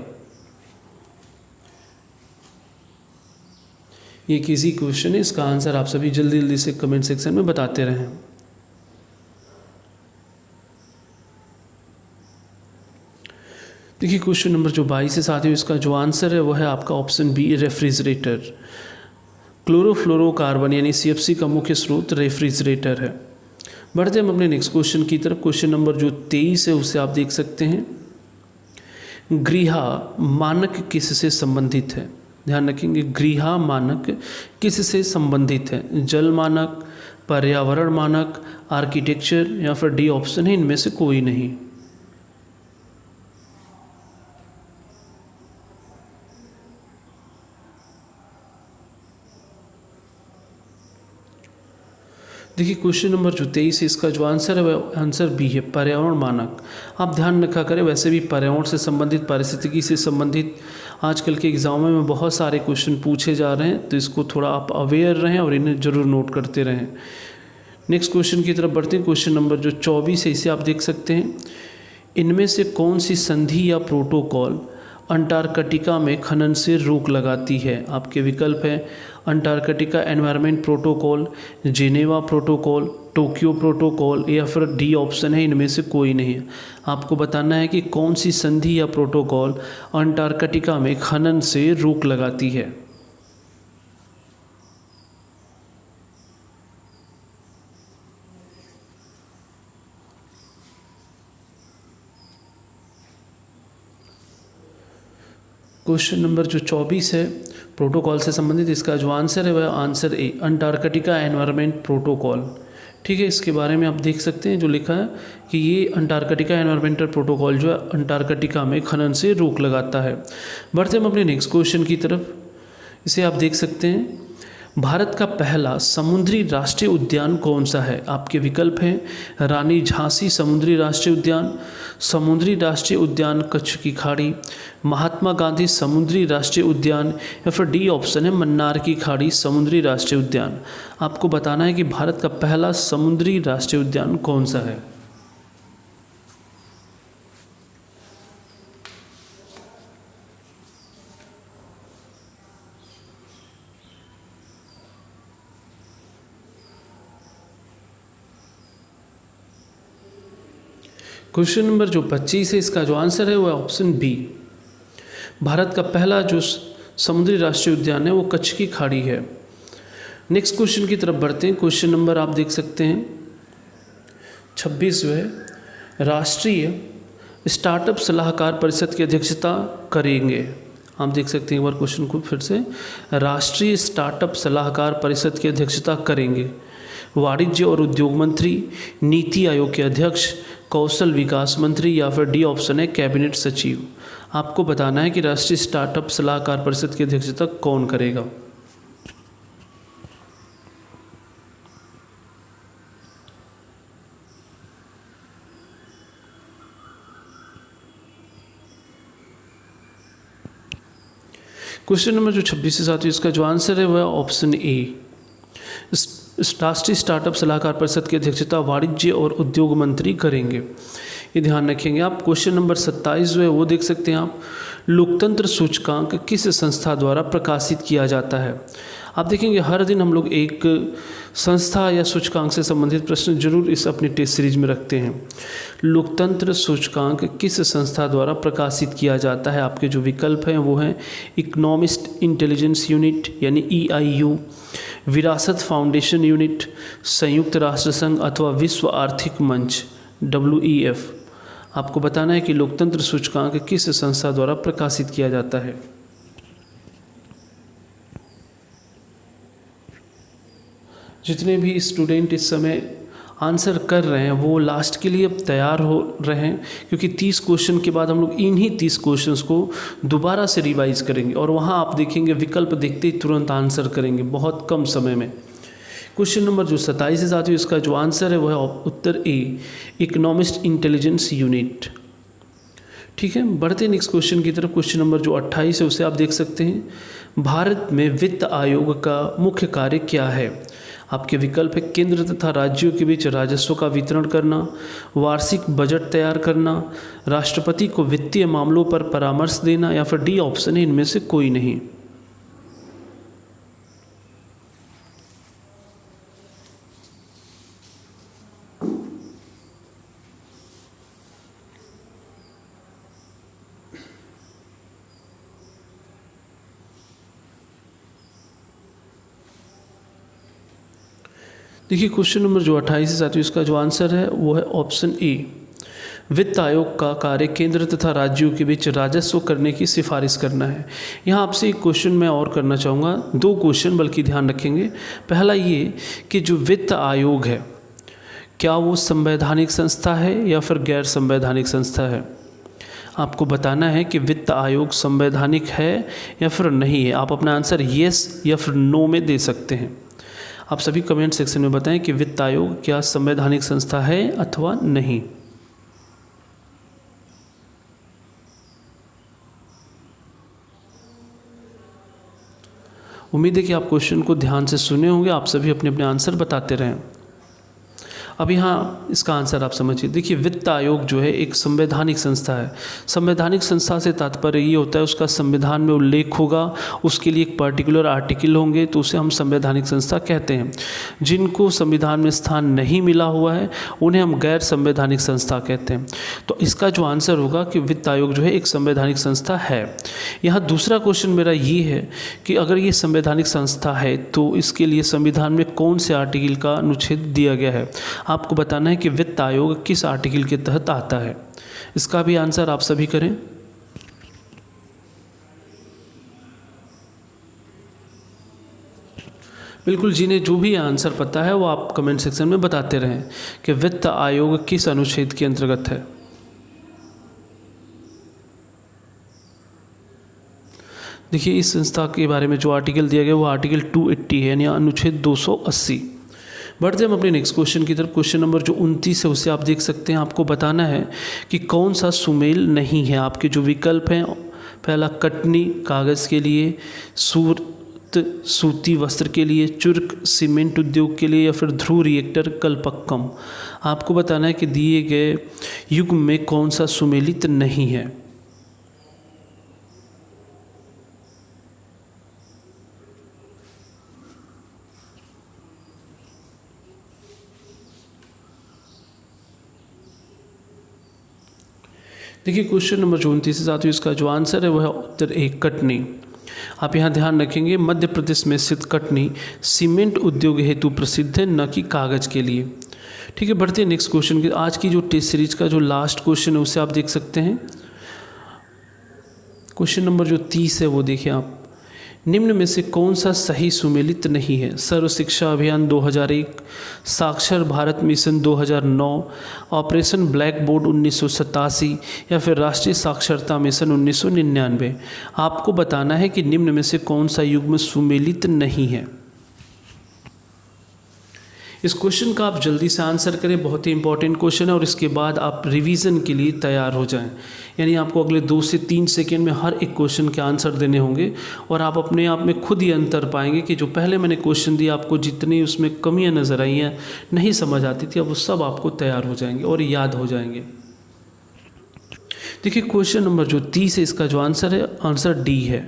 ये किसी क्वेश्चन है, इसका आंसर आप सभी जल्दी जल्दी से कमेंट सेक्शन में बताते रहें। देखिए क्वेश्चन नंबर जो 22 से साथियों, इसका जो आंसर है वो है आपका ऑप्शन बी, रेफ्रिजरेटर। क्लोरोफ्लोरोकार्बन यानी CFC का मुख्य स्रोत रेफ्रिजरेटर है। बढ़ते हम अपने नेक्स्ट क्वेश्चन की तरफ। क्वेश्चन नंबर जो 23 है उसे आप देख सकते हैं। गृहा मानक किससे संबंधित है? ध्यान रखेंगे, गृहा मानक किससे संबंधित है? जल मानक, पर्यावरण मानक, आर्किटेक्चर या फिर डी ऑप्शन है इनमें से कोई नहीं। देखिए क्वेश्चन नंबर जो 23 है, इसका जो आंसर है वह आंसर बी है, पर्यावरण मानक। आप ध्यान रखा करें, वैसे भी पर्यावरण से संबंधित, पारिस्थितिकी से संबंधित आजकल के एग्जामों में बहुत सारे क्वेश्चन पूछे जा रहे हैं, तो इसको थोड़ा आप अवेयर रहें और इन्हें जरूर नोट करते रहें। नेक्स्ट क्वेश्चन की तरफ बढ़ते हैं। क्वेश्चन नंबर जो 24 है इसे आप देख सकते हैं। इनमें से कौन सी संधि या प्रोटोकॉल अंटार्कटिका में खनन से रोक लगाती है? आपके विकल्प हैं Antarctica environment protocol, Geneva protocol, Tokyo protocol या फिर डी ऑप्शन है इनमें से कोई नहीं है। आपको बताना है कि कौन सी संधि या प्रोटोकॉल अंटार्कटिका में खनन से रोक लगाती है। क्वेश्चन नंबर जो 24 है प्रोटोकॉल से संबंधित, इसका जो आंसर है वह answer A, Antarctica environment protocol. ठीक है, इसके बारे में आप देख सकते हैं जो लिखा है कि ये अंटार्कटिका एनवायरनमेंटल प्रोटोकॉल जो है अंटार्कटिका में खनन से रोक लगाता है। बढ़ते हम अपने नेक्स्ट क्वेश्चन की तरफ। इसे आप देख सकते हैं, भारत का पहला समुद्री राष्ट्रीय उद्यान कौन सा है? आपके विकल्प हैं रानी झांसी समुद्री राष्ट्रीय उद्यान, समुद्री राष्ट्रीय उद्यान कच्छ की खाड़ी, महात्मा गांधी समुद्री राष्ट्रीय उद्यान या फिर डी ऑप्शन है मन्नार की खाड़ी समुद्री राष्ट्रीय उद्यान। आपको बताना है कि भारत का पहला समुद्री राष्ट्रीय उद्यान कौन सा है। क्वेश्चन नंबर जो 25 है इसका जो आंसर है वो है ऑप्शन बी, भारत का पहला जो समुद्री राष्ट्रीय उद्यान है वो कच्छ की खाड़ी है। नेक्स्ट क्वेश्चन की तरफ बढ़ते हैं। क्वेश्चन नंबर आप देख सकते हैं 26वें, राष्ट्रीय स्टार्टअप सलाहकार परिषद की अध्यक्षता करेंगे। आप देख सकते हैं एक बार क्वेश्चन को फिर से, राष्ट्रीय स्टार्टअप सलाहकार परिषद की अध्यक्षता करेंगे वाणिज्य और उद्योग मंत्री, नीति आयोग के अध्यक्ष, कौशल विकास मंत्री या फिर डी ऑप्शन है कैबिनेट सचिव। आपको बताना है कि राष्ट्रीय स्टार्टअप सलाहकार परिषद की अध्यक्षता कौन करेगा। क्वेश्चन नंबर जो 26 से साथियों, इसका जो आंसर है वह ऑप्शन ए, राष्ट्रीय स्टार्टअप सलाहकार परिषद की अध्यक्षता वाणिज्य और उद्योग मंत्री करेंगे। ये ध्यान रखेंगे आप। क्वेश्चन नंबर 27 जो है वो देख सकते हैं आप, लोकतंत्र सूचकांक किस संस्था द्वारा प्रकाशित किया जाता है? आप देखेंगे हर दिन हम लोग एक संस्था या सूचकांक से संबंधित प्रश्न जरूर इस अपनी टेस्ट सीरीज में रखते हैं। लोकतंत्र सूचकांक किस संस्था द्वारा प्रकाशित किया जाता है? आपके जो विकल्प हैं वो हैं इकोनॉमिस्ट इंटेलिजेंस यूनिट यानी EIU, विरासत फाउंडेशन यूनिट, संयुक्त राष्ट्र संघ अथवा विश्व आर्थिक मंच WEF। आपको बताना है कि लोकतंत्र सूचकांक किस संस्था द्वारा प्रकाशित किया जाता है। जितने भी स्टूडेंट इस समय आंसर कर रहे हैं वो लास्ट के लिए अब तैयार हो रहे हैं, क्योंकि 30 क्वेश्चन के बाद हम लोग इन्हीं 30 क्वेश्चंस को दोबारा से रिवाइज करेंगे और वहाँ आप देखेंगे विकल्प देखते ही तुरंत आंसर करेंगे बहुत कम समय में। क्वेश्चन नंबर जो 27 है साथियों, इसका जो आंसर है वो है उत्तर ए, इकोनॉमिस्ट इंटेलिजेंस यूनिट। ठीक है, बढ़ते नेक्स्ट क्वेश्चन की तरफ। क्वेश्चन नंबर जो 28 है उसे आप देख सकते हैं। भारत में वित्त आयोग का मुख्य कार्य क्या है? आपके विकल्प है केंद्र तथा राज्यों के बीच राजस्व का वितरण करना, वार्षिक बजट तैयार करना, राष्ट्रपति को वित्तीय मामलों पर परामर्श देना, या फिर डी ऑप्शन है इनमें से कोई नहीं। देखिए क्वेश्चन नंबर जो 28 है साथियों, इसका जो आंसर है वो है ऑप्शन ए। वित्त आयोग का कार्य केंद्र तथा राज्यों के बीच राजस्व करने की सिफारिश करना है। यहाँ आपसे एक क्वेश्चन मैं और करना चाहूँगा, 2 क्वेश्चन बल्कि ध्यान रखेंगे। पहला ये कि जो वित्त आयोग है क्या वो संवैधानिक संस्था है या फिर गैर संवैधानिक संस्था है? आपको बताना है कि वित्त आयोग संवैधानिक है या फिर नहीं है। आप अपना आंसर येस या फिर नो में दे सकते हैं। आप सभी कमेंट सेक्शन में बताएं कि वित्त आयोग क्या संवैधानिक संस्था है अथवा नहीं। उम्मीद है कि आप क्वेश्चन को ध्यान से सुने होंगे। आप सभी अपने अपने आंसर बताते रहें। अब यहाँ इसका आंसर आप समझिए। देखिए वित्त आयोग जो है एक संवैधानिक संस्था है। संवैधानिक संस्था से तात्पर्य ये होता है उसका संविधान में उल्लेख होगा, उसके लिए एक पर्टिकुलर आर्टिकल होंगे, तो उसे हम संवैधानिक संस्था कहते हैं। जिनको संविधान में स्थान नहीं मिला हुआ है उन्हें हम गैर संवैधानिक संस्था कहते हैं। तो इसका जो आंसर होगा कि वित्त आयोग जो है एक संवैधानिक संस्था है। यहाँ दूसरा क्वेश्चन मेरा ये है कि अगर ये संवैधानिक संस्था है तो इसके लिए संविधान में कौन से आर्टिकल का अनुच्छेद दिया गया है? आपको बताना है कि वित्त आयोग किस आर्टिकल के तहत आता है। इसका भी आंसर आप सभी करें। बिल्कुल, जिन्हें जो भी आंसर पता है वो आप कमेंट सेक्शन में बताते रहें कि वित्त आयोग किस अनुच्छेद के अंतर्गत है। देखिए इस संस्था के बारे में जो आर्टिकल दिया गया वो आर्टिकल 280 है, यानी अनुच्छेद 280। बढ़ते हम अपने नेक्स्ट क्वेश्चन की तरफ। क्वेश्चन नंबर जो 29 है उसे आप देख सकते हैं। आपको बताना है कि कौन सा सुमेल नहीं है। आपके जो विकल्प हैं, पहला कटनी कागज़ के लिए, सूरत सूती वस्त्र के लिए, चुर्क सीमेंट उद्योग के लिए, या फिर ध्रुव रिएक्टर कलपक्कम। आपको बताना है कि दिए गए युग में कौन सा सुमेलित नहीं है। देखिए क्वेश्चन नंबर 29 से साथियों, इसका जो आंसर है वह है उत्तर ए, कटनी। आप यहाँ ध्यान रखेंगे मध्य प्रदेश में स्थित कटनी सीमेंट उद्योग हेतु प्रसिद्ध है, न कि कागज़ के लिए। ठीक है, बढ़ते हैं नेक्स्ट क्वेश्चन की। आज की जो टेस्ट सीरीज का जो लास्ट क्वेश्चन है उसे आप देख सकते हैं। क्वेश्चन नंबर जो 30 है वो देखिए आप, निम्न में से कौन सा सही सुमेलित नहीं है? सर्व शिक्षा अभियान 2001, साक्षर Bharat mission 2009, operation black board 1987, या फिर राष्ट्रीय साक्षरता मिशन 1999। आपको बताना है कि निम्न में से कौन सा युग्म सुमेलित नहीं है। इस क्वेश्चन का आप जल्दी से आंसर करें, बहुत ही इंपॉर्टेंट क्वेश्चन है, और इसके बाद आप रिवीजन के लिए तैयार हो जाएं। यानी आपको अगले 2 से 3 सेकेंड में हर एक क्वेश्चन के आंसर देने होंगे, और आप अपने आप में खुद ही अंतर पाएंगे कि जो पहले मैंने क्वेश्चन दिया आपको जितनी उसमें कमियां नज़र आई हैं, नहीं समझ आती थी, अब वो सब आपको तैयार हो जाएंगे और याद हो जाएंगे। देखिए क्वेश्चन नंबर जो 30 है, इसका जो आंसर है, आंसर डी है।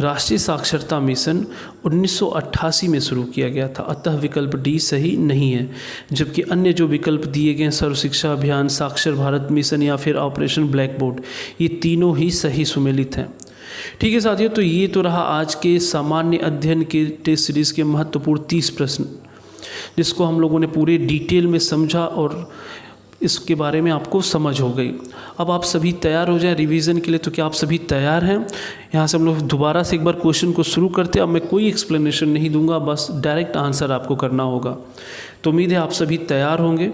राष्ट्रीय साक्षरता मिशन 1988 में शुरू किया गया था, अतः विकल्प डी सही नहीं है। जबकि अन्य जो विकल्प दिए गए हैं, सर्व शिक्षा अभियान, साक्षर भारत मिशन या फिर ऑपरेशन ब्लैक बोर्ड, ये तीनों ही सही सुमेलित हैं। ठीक है साथियों, तो ये तो रहा आज के सामान्य अध्ययन के टेस्ट सीरीज़ के महत्वपूर्ण 30 प्रश्न, जिसको हम लोगों ने पूरे डिटेल में समझा और इसके बारे में आपको समझ हो गई। अब आप सभी तैयार हो जाएं रिवीजन के लिए। तो क्या आप सभी तैयार हैं? यहाँ से हम लोग दोबारा से एक बार क्वेश्चन को शुरू करते हैं। अब मैं कोई एक्सप्लेनेशन नहीं दूंगा, बस डायरेक्ट आंसर आपको करना होगा। तो उम्मीद है आप सभी तैयार होंगे।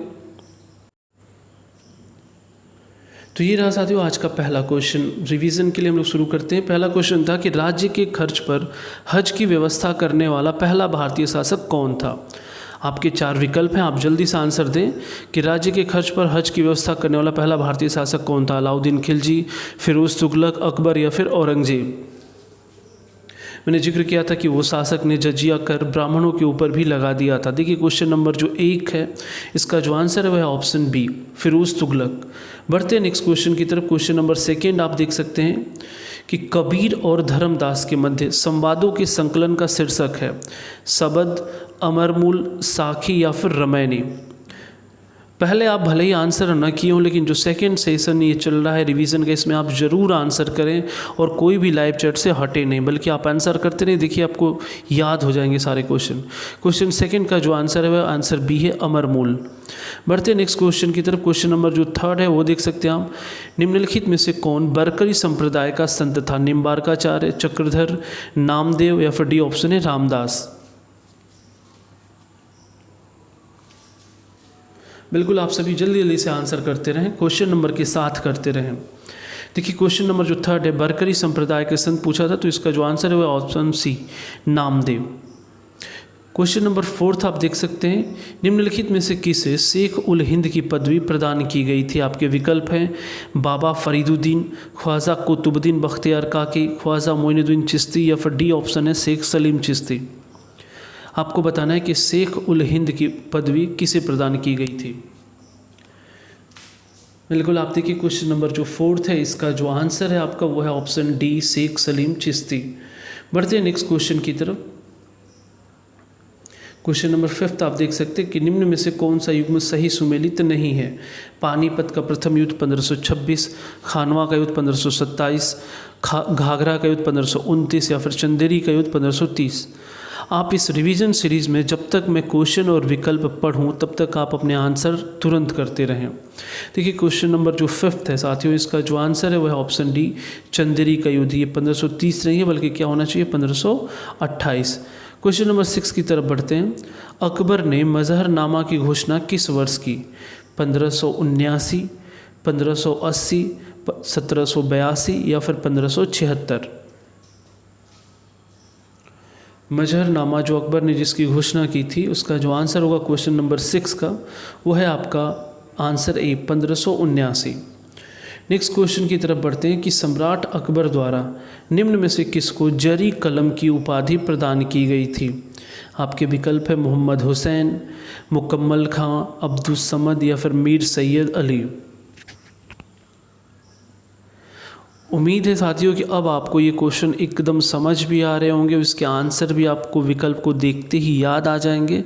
तो ये रहा साथियों आज का पहला क्वेश्चन। रिवीजन के लिए हम लोग शुरू करते हैं। पहला क्वेश्चन था कि राज्य के खर्च पर हज की व्यवस्था करने वाला पहला भारतीय शासक कौन था? आपके 4 विकल्प हैं, आप जल्दी से आंसर दें कि राज्य के खर्च पर हज की व्यवस्था करने वाला पहला भारतीय शासक कौन था? अलाउद्दीन खिलजी, फिरोज तुगलक, अकबर या फिर औरंगजेब। मैंने जिक्र किया था कि वो शासक ने जजिया कर ब्राह्मणों के ऊपर भी लगा दिया था। देखिए क्वेश्चन नंबर जो 1 है, इसका जो आंसर है वह है ऑप्शन बी, फिरोज तुगलक। बढ़ते हैं नेक्स्ट क्वेश्चन की तरफ। क्वेश्चन नंबर 2 आप देख सकते हैं कि कबीर और धर्मदास के मध्य संवादों के संकलन का शीर्षक है शबद, अमरमूल, साखी या फिर रमैनी। पहले आप भले ही आंसर न किए हों, लेकिन जो सेकंड सेशन ये चल रहा है रिवीजन का, इसमें आप ज़रूर आंसर करें और कोई भी लाइव चैट से हटे नहीं, बल्कि आप आंसर करते रहिए। देखिए आपको याद हो जाएंगे सारे क्वेश्चन। क्वेश्चन 2 का जो आंसर है वह आंसर बी है, अमरमूल। बढ़ते नेक्स्ट क्वेश्चन की तरफ। क्वेश्चन नंबर जो 3 है वो देख सकते हैं आप। निम्नलिखित में से कौन बरकरी संप्रदाय का संत था? निम्बार्काचार्य, चक्रधर, नामदेव या फिर डी ऑप्शन है रामदास। बिल्कुल आप सभी जल्दी जल्दी से आंसर करते रहें, क्वेश्चन नंबर के साथ करते रहें। देखिए क्वेश्चन नंबर जो 3 है, बरकरी संप्रदाय के संत पूछा था, तो इसका जो आंसर है वह option C, Namdev. Question number 4 आप देख सकते हैं, निम्नलिखित में से किसे शेख उल हिंद की पदवी प्रदान की गई थी? आपके विकल्प हैं बाबा फरीदुद्दीन, ख्वाजा कुतुबुद्दीन बख्तियार काकी, ख्वाजा मोइनुद्दीन चिश्ती या फिर डी ऑप्शन है शेख सलीम चिश्ती। आपको बताना है कि शेख उल हिंद की पदवी किसे प्रदान की गई थी। बिल्कुल आप देखिए क्वेश्चन नंबर जो 4 है, इसका जो आंसर है आपका वो है ऑप्शन डी, शेख सलीम चिश्ती। बढ़ते हैं नेक्स्ट क्वेश्चन की तरफ। क्वेश्चन नंबर 5 आप देख सकते हैं कि निम्न में से कौन सा युग्म सही सुमेलित नहीं है? पानीपत का प्रथम युद्ध 1526, खानवा का युद्ध 1527, घाघरा का युद्ध 1529 या फिर चंदेरी का युद्ध 1530। आप इस रिवीजन सीरीज़ में जब तक मैं क्वेश्चन और विकल्प पढ़ूं तब तक आप अपने आंसर तुरंत करते रहें। देखिए क्वेश्चन नंबर जो 5 है साथियों, इसका जो आंसर है वह है ऑप्शन डी, चंदेरी का युद्ध। ये 1530 नहीं है, बल्कि क्या होना चाहिए 1528। क्वेश्चन नंबर 6 की तरफ बढ़ते हैं। अकबर ने मजहरनामा की घोषणा किस वर्ष की? 1579, 1580, 1782 या फिर 1576। मजहरनामा जो अकबर ने जिसकी घोषणा की थी, उसका जो आंसर होगा क्वेश्चन नंबर 6 का वो है आपका आंसर ए, 1579। नेक्स्ट क्वेश्चन की तरफ बढ़ते हैं कि सम्राट अकबर द्वारा निम्न में से किसको जरी कलम की उपाधि प्रदान की गई थी? आपके विकल्प है मोहम्मद हुसैन, मुकम्मल खां, अब्दुस समद या फिर मीर सैयद अली। उम्मीद है साथियों कि अब आपको ये क्वेश्चन एकदम समझ भी आ रहे होंगे, इसके आंसर भी आपको विकल्प को देखते ही याद आ जाएंगे।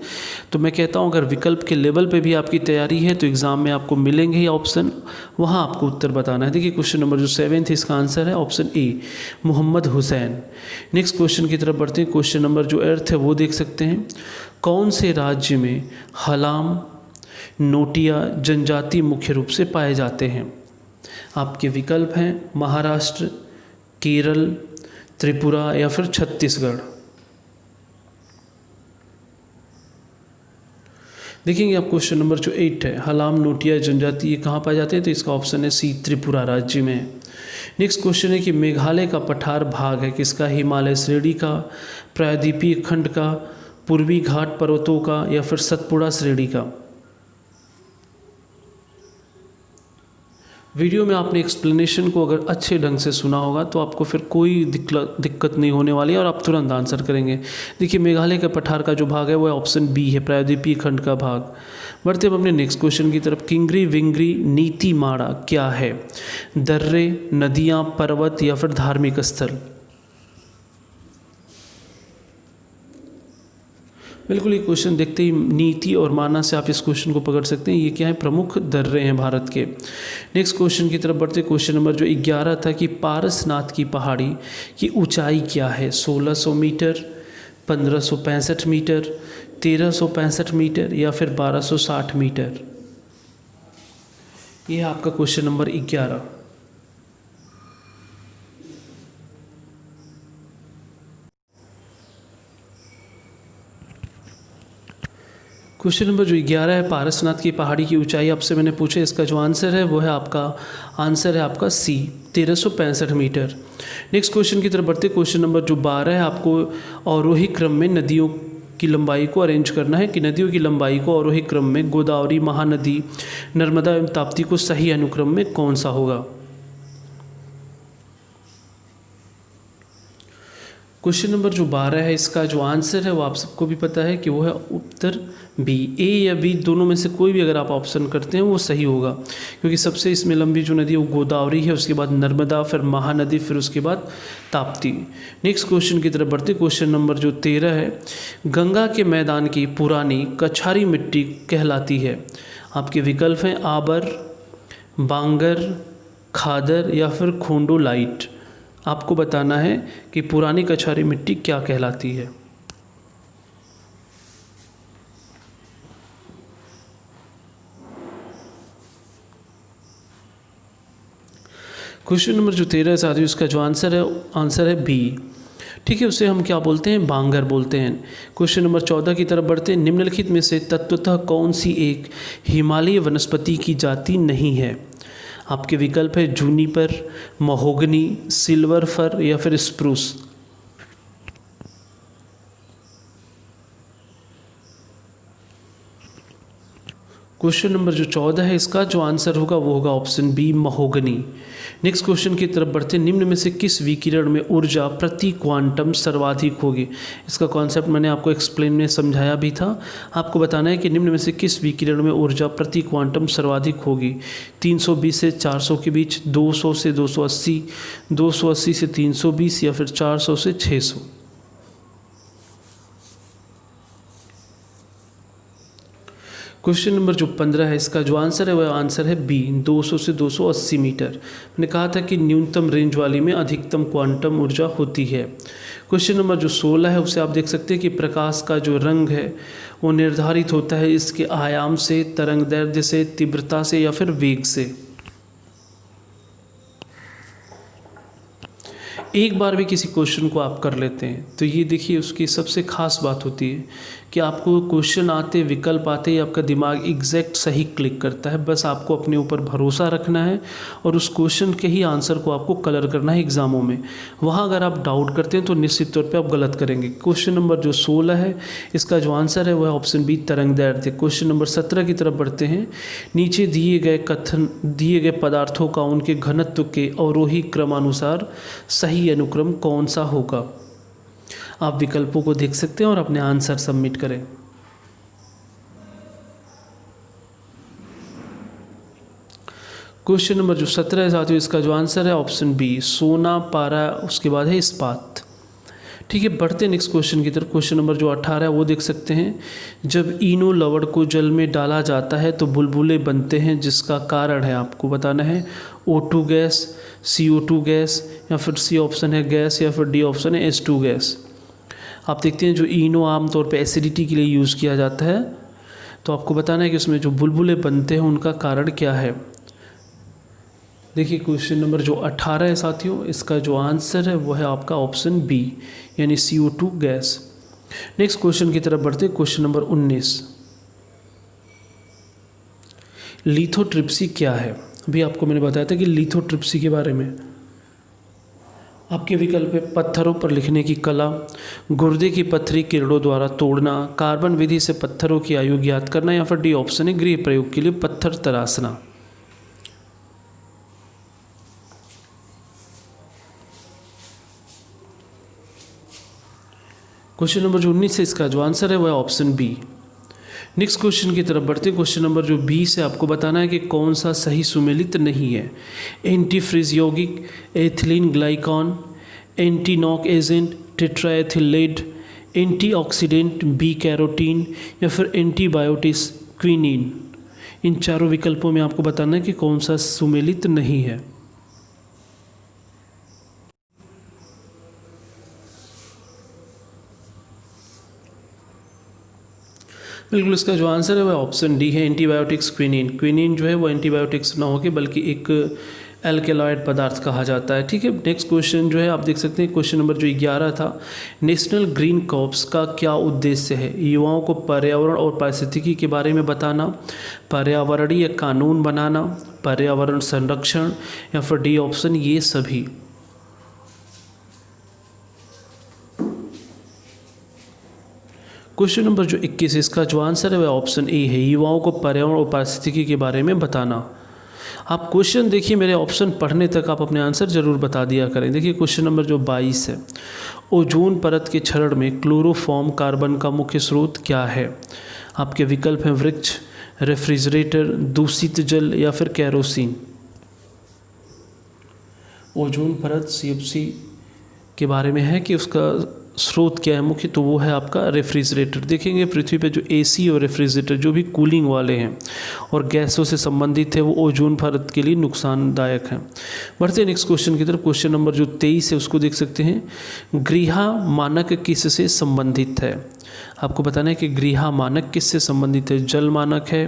तो मैं कहता हूँ अगर विकल्प के लेवल पे भी आपकी तैयारी है तो एग्ज़ाम में आपको मिलेंगे ही ऑप्शन, वहाँ आपको उत्तर बताना है। देखिए क्वेश्चन नंबर जो 7 है, इसका आंसर है option A, Mohammad Hussain. Next question की तरफ बढ़ते हैं। क्वेश्चन नंबर जो 8 है वो देख सकते हैं, कौन से राज्य में हलाम, नोटिया जनजाति मुख्य रूप से पाए जाते हैं? आपके विकल्प हैं महाराष्ट्र, केरल, त्रिपुरा या फिर छत्तीसगढ़। देखेंगे आप क्वेश्चन नंबर जो 8 है, हलाम, नोटिया जनजाति, ये कहाँ पाए जाते हैं? तो इसका ऑप्शन है सी, त्रिपुरा राज्य में। नेक्स्ट क्वेश्चन है कि मेघालय का पठार भाग है किसका? हिमालय श्रेणी का, प्रायद्वीपीय खंड का, पूर्वी घाट पर्वतों का या फिर सतपुड़ा श्रेणी का। वीडियो में आपने एक्सप्लेनेशन को अगर अच्छे ढंग से सुना होगा तो आपको फिर कोई दिक्कत नहीं होने वाली है और आप तुरंत आंसर करेंगे। देखिए मेघालय के पठार का जो भाग है वह ऑप्शन बी है, प्रायद्वीपीय खंड का भाग। बढ़ते हम अपने नेक्स्ट क्वेश्चन की तरफ। किंगरी विंगरी नीतिमाड़ा क्या है? दर्रे, नदियाँ, पर्वत या फिर धार्मिक स्थल। बिल्कुल ये क्वेश्चन देखते ही नीति और माना से आप इस क्वेश्चन को पकड़ सकते हैं। ये क्या है? प्रमुख दर्रे हैं भारत के। नेक्स्ट क्वेश्चन की तरफ बढ़ते। क्वेश्चन नंबर जो 11 था कि पारसनाथ की पहाड़ी की ऊंचाई क्या है? 1600 मीटर, 1565 मीटर, 1365 मीटर या फिर 1260 मीटर। ये है आपका क्वेश्चन नंबर 11। क्वेश्चन नंबर जो 11 है, पारसनाथ की पहाड़ी की ऊंचाई आपसे मैंने पूछा, इसका जो आंसर है वो है आपका सी 1365 मीटर। नेक्स्ट क्वेश्चन की तरफ बढ़ते। क्वेश्चन नंबर जो 12 है, आपको अवरोही क्रम में नदियों की लंबाई को अरेंज करना है कि नदियों की लंबाई को अवरोही क्रम में गोदावरी, महानदी, नर्मदा एवं ताप्ती को सही अनुक्रम में कौन सा होगा। क्वेश्चन नंबर जो 12 है, इसका जो आंसर है वो आप सबको भी पता है कि वो है उत्तर बी। ए या बी दोनों में से कोई भी अगर आप ऑप्शन करते हैं वो सही होगा, क्योंकि सबसे इसमें लंबी जो नदी है वो गोदावरी है, उसके बाद नर्मदा, फिर महानदी, फिर उसके बाद ताप्ती। नेक्स्ट क्वेश्चन की तरफ बढ़ते। क्वेश्चन नंबर जो 13 है, गंगा के मैदान की पुरानी कछारी मिट्टी कहलाती है। आपके विकल्प हैं आबर, बांगर, खादर या फिर खोंडोलाइट। आपको बताना है कि पुरानी कछारी मिट्टी क्या कहलाती है। क्वेश्चन नंबर जो 13 है साथियों, इसका जो आंसर है बी। ठीक है, उसे हम क्या बोलते हैं, बांगर बोलते हैं। क्वेश्चन नंबर 14 की तरफ बढ़ते हैं। निम्नलिखित में से तत्वतः कौन सी एक हिमालय वनस्पति की जाति नहीं है। आपके विकल्प है जूनिपर, महोगनी, सिल्वर फर या फिर स्प्रूस। क्वेश्चन नंबर जो 14 है, इसका जो आंसर होगा वो होगा option B, mahogany. Next question की तरफ बढ़ते हैं। निम्न में से किस विकिरण में ऊर्जा प्रति क्वांटम सर्वाधिक होगी। इसका कॉन्सेप्ट मैंने आपको एक्सप्लेन में समझाया भी था। आपको बताना है कि निम्न में से किस विकिरण में ऊर्जा प्रति क्वांटम सर्वाधिक होगी। 320 से 400 के बीच, 200 से 280, 280 से 320 या फिर 400 से 600। क्वेश्चन नंबर जो 15 है, इसका जो आंसर है वह आंसर है बी, 200 से 280 मीटर। मैंने कहा था कि न्यूनतम रेंज वाली में अधिकतम क्वांटम ऊर्जा होती है। क्वेश्चन नंबर जो 16 है, उसे आप देख सकते हैं कि प्रकाश का जो रंग है वो निर्धारित होता है इसके आयाम से, तरंग दैर्ध्य से, तीव्रता से या फिर वेग से। एक बार भी किसी क्वेश्चन को आप कर लेते हैं तो ये देखिए उसकी सबसे खास बात होती है कि आपको क्वेश्चन आते, विकल्प आते ही आपका दिमाग एग्जैक्ट सही क्लिक करता है। बस आपको अपने ऊपर भरोसा रखना है और उस क्वेश्चन के ही आंसर को आपको कलर करना है एग्ज़ामों में। वहाँ अगर आप डाउट करते हैं तो निश्चित तौर पे आप गलत करेंगे। क्वेश्चन नंबर जो 16 है, इसका जो आंसर है वह ऑप्शन बी, तरंग दैर्ध्य। क्वेश्चन नंबर 17 की तरफ बढ़ते हैं। नीचे दिए गए पदार्थों का उनके घनत्व के अवरोही क्रमानुसार सही अनुक्रम कौन सा होगा। आप विकल्पों को देख सकते हैं और अपने आंसर सबमिट करें। क्वेश्चन नंबर जो 17 है साथियों, इसका जो आंसर है ऑप्शन बी, सोना, पारा, उसके बाद है इस्पात। ठीक है, बढ़ते नेक्स्ट क्वेश्चन की तरफ। क्वेश्चन नंबर जो 18 है वो देख सकते हैं। जब इनो लवण को जल में डाला जाता है तो बुलबुले बनते हैं, जिसका कारण है आपको बताना है O2 गैस, CO2 गैस या फिर सी ऑप्शन है गैस या फिर डी ऑप्शन है H2 गैस। आप देखते हैं जो इनो आमतौर पे एसिडिटी के लिए यूज़ किया जाता है, तो आपको बताना है कि उसमें जो बुलबुले बनते हैं उनका कारण क्या है। देखिए क्वेश्चन नंबर जो 18 है साथियों, इसका जो आंसर है वो है आपका ऑप्शन बी, यानी CO2 गैस। नेक्स्ट क्वेश्चन की तरफ बढ़ते हैं। क्वेश्चन नंबर 19, लिथोट्रिप्सी क्या है। अभी आपको मैंने बताया था कि लिथोट्रिप्सी के बारे में। आपके विकल्प है पत्थरों पर लिखने की कला, गुर्दे की पत्थरी किरणों द्वारा तोड़ना, कार्बन विधि से पत्थरों की आयु ज्ञात करना या फिर डी ऑप्शन है गृह प्रयोग के लिए पत्थर तराशना। क्वेश्चन नंबर जो 19 है, इसका जो आंसर है वह ऑप्शन बी। नेक्स्ट क्वेश्चन की तरफ बढ़ते। क्वेश्चन नंबर जो 20 है, आपको बताना है कि कौन सा सही सुमेलित नहीं है। एंटीफ्रीज यौगिक, ethylene glycol, anti knock agent, tetraethyl lead, antioxidant, b carotene या फिर एंटीबायोटिक्स क्विनीन। इन चारों विकल्पों में आपको बताना है कि कौन सा सुमेलित नहीं है। बिल्कुल, इसका जो आंसर है वह ऑप्शन डी है, एंटीबायोटिक्स क्विनिन। क्विनिन जो है वो एंटीबायोटिक्स ना होकर बल्कि एक एल्केलॉइड पदार्थ कहा जाता है। ठीक है, नेक्स्ट क्वेश्चन जो है आप देख सकते हैं, क्वेश्चन नंबर जो 11 था, नेशनल ग्रीन कॉर्प्स का क्या उद्देश्य है? युवाओं को पर्यावरण और पारिस्थितिकी के बारे में बताना, पर्यावरणीय कानून बनाना, पर्यावरण संरक्षण, या फिर डी ऑप्शन ये सभी। क्वेश्चन नंबर जो 21 इसका जो आंसर है वह ऑप्शन ए है, युवाओं को पर्यावरण और पारिस्थितिकी के बारे में बताना। आप क्वेश्चन देखिए, मेरे ऑप्शन पढ़ने तक आप अपने आंसर जरूर बता दिया करें। देखिए क्वेश्चन नंबर जो 22 है, ओजोन परत के क्षरण में क्लोरोफॉर्म कार्बन का मुख्य स्रोत क्या है? आपके विकल्प हैं वृक्ष, रेफ्रिजरेटर, दूषित जल, या फिर कैरोसिन। ओजोन परत CFC के बारे में है कि उसका स्रोत क्या है मुख्य, तो वो है आपका रेफ्रिजरेटर। देखेंगे पृथ्वी पे जो AC और रेफ्रिजरेटर जो भी कूलिंग वाले हैं और गैसों से संबंधित है वो ओजोन परत के लिए नुकसानदायक हैं। बढ़ते हैं नेक्स्ट क्वेश्चन की तरफ। क्वेश्चन नंबर जो 23 है उसको देख सकते हैं, गृहा मानक किससे संबंधित है? आपको बताना है कि गृहा मानक किससे संबंधित है। जल मानक है,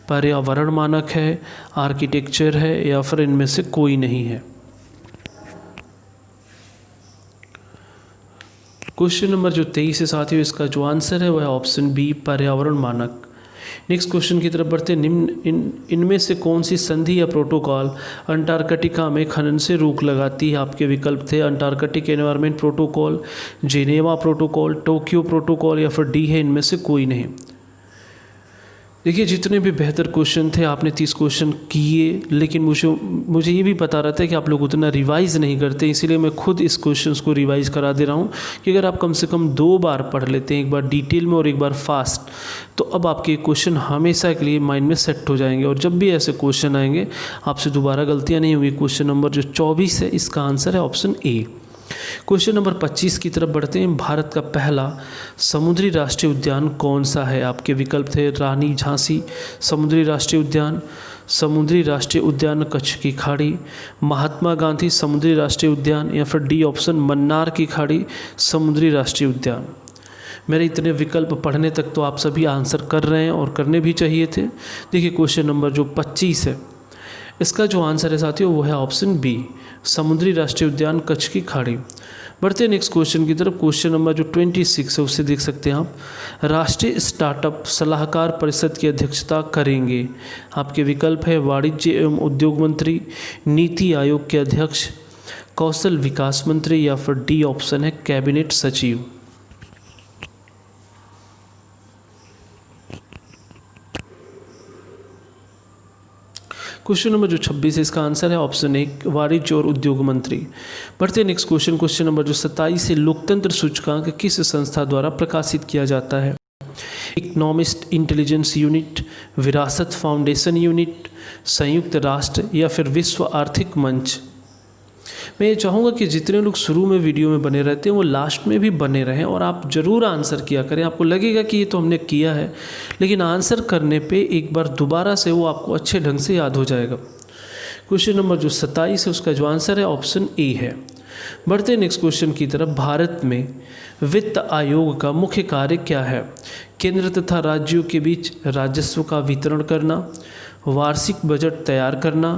पर्यावरण मानक है, आर्किटेक्चर है, या फिर इनमें से कोई नहीं है। क्वेश्चन नंबर जो 23 है साथियों, इसका जो आंसर है वह ऑप्शन बी, पर्यावरण मानक। नेक्स्ट क्वेश्चन की तरफ बढ़ते हैं, इनमें से कौन सी संधि या प्रोटोकॉल अंटार्कटिका में खनन से रोक लगाती है? आपके विकल्प थे Antarctic environment protocol, Geneva protocol, Tokyo protocol, या फिर डी है इनमें से कोई नहीं। देखिए जितने भी बेहतर क्वेश्चन थे आपने 30 क्वेश्चन किए, लेकिन मुझे ये भी पता रहता है कि आप लोग उतना रिवाइज़ नहीं करते, इसीलिए मैं खुद इस क्वेश्चंस को रिवाइज़ करा दे रहा हूँ कि अगर आप कम से कम 2 बार पढ़ लेते हैं, एक बार डिटेल में और एक बार फास्ट, तो अब आपके क्वेश्चन हमेशा के लिए माइंड में सेट हो जाएंगे और जब भी ऐसे क्वेश्चन आएंगे आपसे दोबारा गलतियाँ नहीं होंगी। क्वेश्चन नंबर जो 24 है इसका आंसर है ऑप्शन ए। क्वेश्चन नंबर 25 की तरफ बढ़ते हैं, भारत का पहला समुद्री राष्ट्रीय उद्यान कौन सा है? आपके विकल्प थे रानी झांसी समुद्री राष्ट्रीय उद्यान, समुद्री राष्ट्रीय उद्यान कच्छ की खाड़ी, महात्मा गांधी समुद्री राष्ट्रीय उद्यान, या फिर डी ऑप्शन मन्नार की खाड़ी समुद्री राष्ट्रीय उद्यान। मेरे इतने विकल्प पढ़ने तक तो आप सभी आंसर कर रहे हैं और करने भी चाहिए थे। देखिए क्वेश्चन नंबर जो 25 है इसका जो आंसर है साथियों वो है ऑप्शन बी, समुद्री राष्ट्रीय उद्यान कच्छ की खाड़ी। बढ़ते हैं नेक्स्ट क्वेश्चन की तरफ। क्वेश्चन नंबर जो 26 है उससे देख सकते हैं आप, राष्ट्रीय स्टार्टअप सलाहकार परिषद की अध्यक्षता करेंगे? आपके विकल्प है वाणिज्य एवं उद्योग मंत्री, नीति आयोग के अध्यक्ष, कौशल विकास मंत्री, या फिर डी ऑप्शन है कैबिनेट सचिव। क्वेश्चन नंबर जो 26 है इसका आंसर है ऑप्शन ए, वाणिज्य और उद्योग मंत्री। बढ़ते हैं नेक्स्ट क्वेश्चन। क्वेश्चन नंबर जो 27 है, लोकतंत्र सूचकांक किस संस्था द्वारा प्रकाशित किया जाता है? इकोनॉमिस्ट इंटेलिजेंस यूनिट, विरासत फाउंडेशन यूनिट, संयुक्त राष्ट्र, या फिर विश्व आर्थिक मंच। मैं ये चाहूँगा कि जितने लोग शुरू में वीडियो में बने रहते हैं वो लास्ट में भी बने रहें और आप ज़रूर आंसर किया करें। आपको लगेगा कि ये तो हमने किया है, लेकिन आंसर करने पे एक बार दोबारा से वो आपको अच्छे ढंग से याद हो जाएगा। क्वेश्चन नंबर जो 27 है उसका जो आंसर है ऑप्शन ए है। बढ़ते नेक्स्ट क्वेश्चन की तरफ। भारत में वित्त आयोग का मुख्य कार्य क्या है? केंद्र तथा राज्यों के बीच राजस्व का वितरण करना, वार्षिक बजट तैयार करना,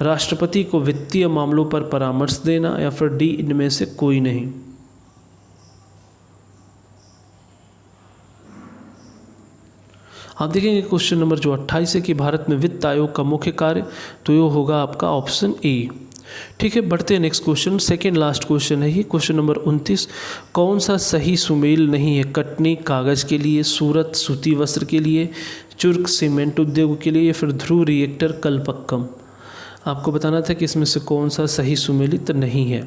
राष्ट्रपति को वित्तीय मामलों पर परामर्श देना, या फिर डी इनमें से कोई नहीं। आप देखेंगे क्वेश्चन नंबर जो 28 है कि भारत में वित्त आयोग का मुख्य कार्य, तो ये होगा आपका ऑप्शन ए। ठीक है, बढ़ते हैं next question. Second last question है ये, क्वेश्चन नंबर 29। कौन सा सही सुमेल नहीं है? कटनी कागज़ के लिए, सूरत सूती वस्त्र के लिए, चुर्क सीमेंट उद्योग के लिए, या फिर ध्रुव रिएक्टर कलपक्कम। आपको बताना था कि इसमें से कौन सा सही सुमेलित नहीं है।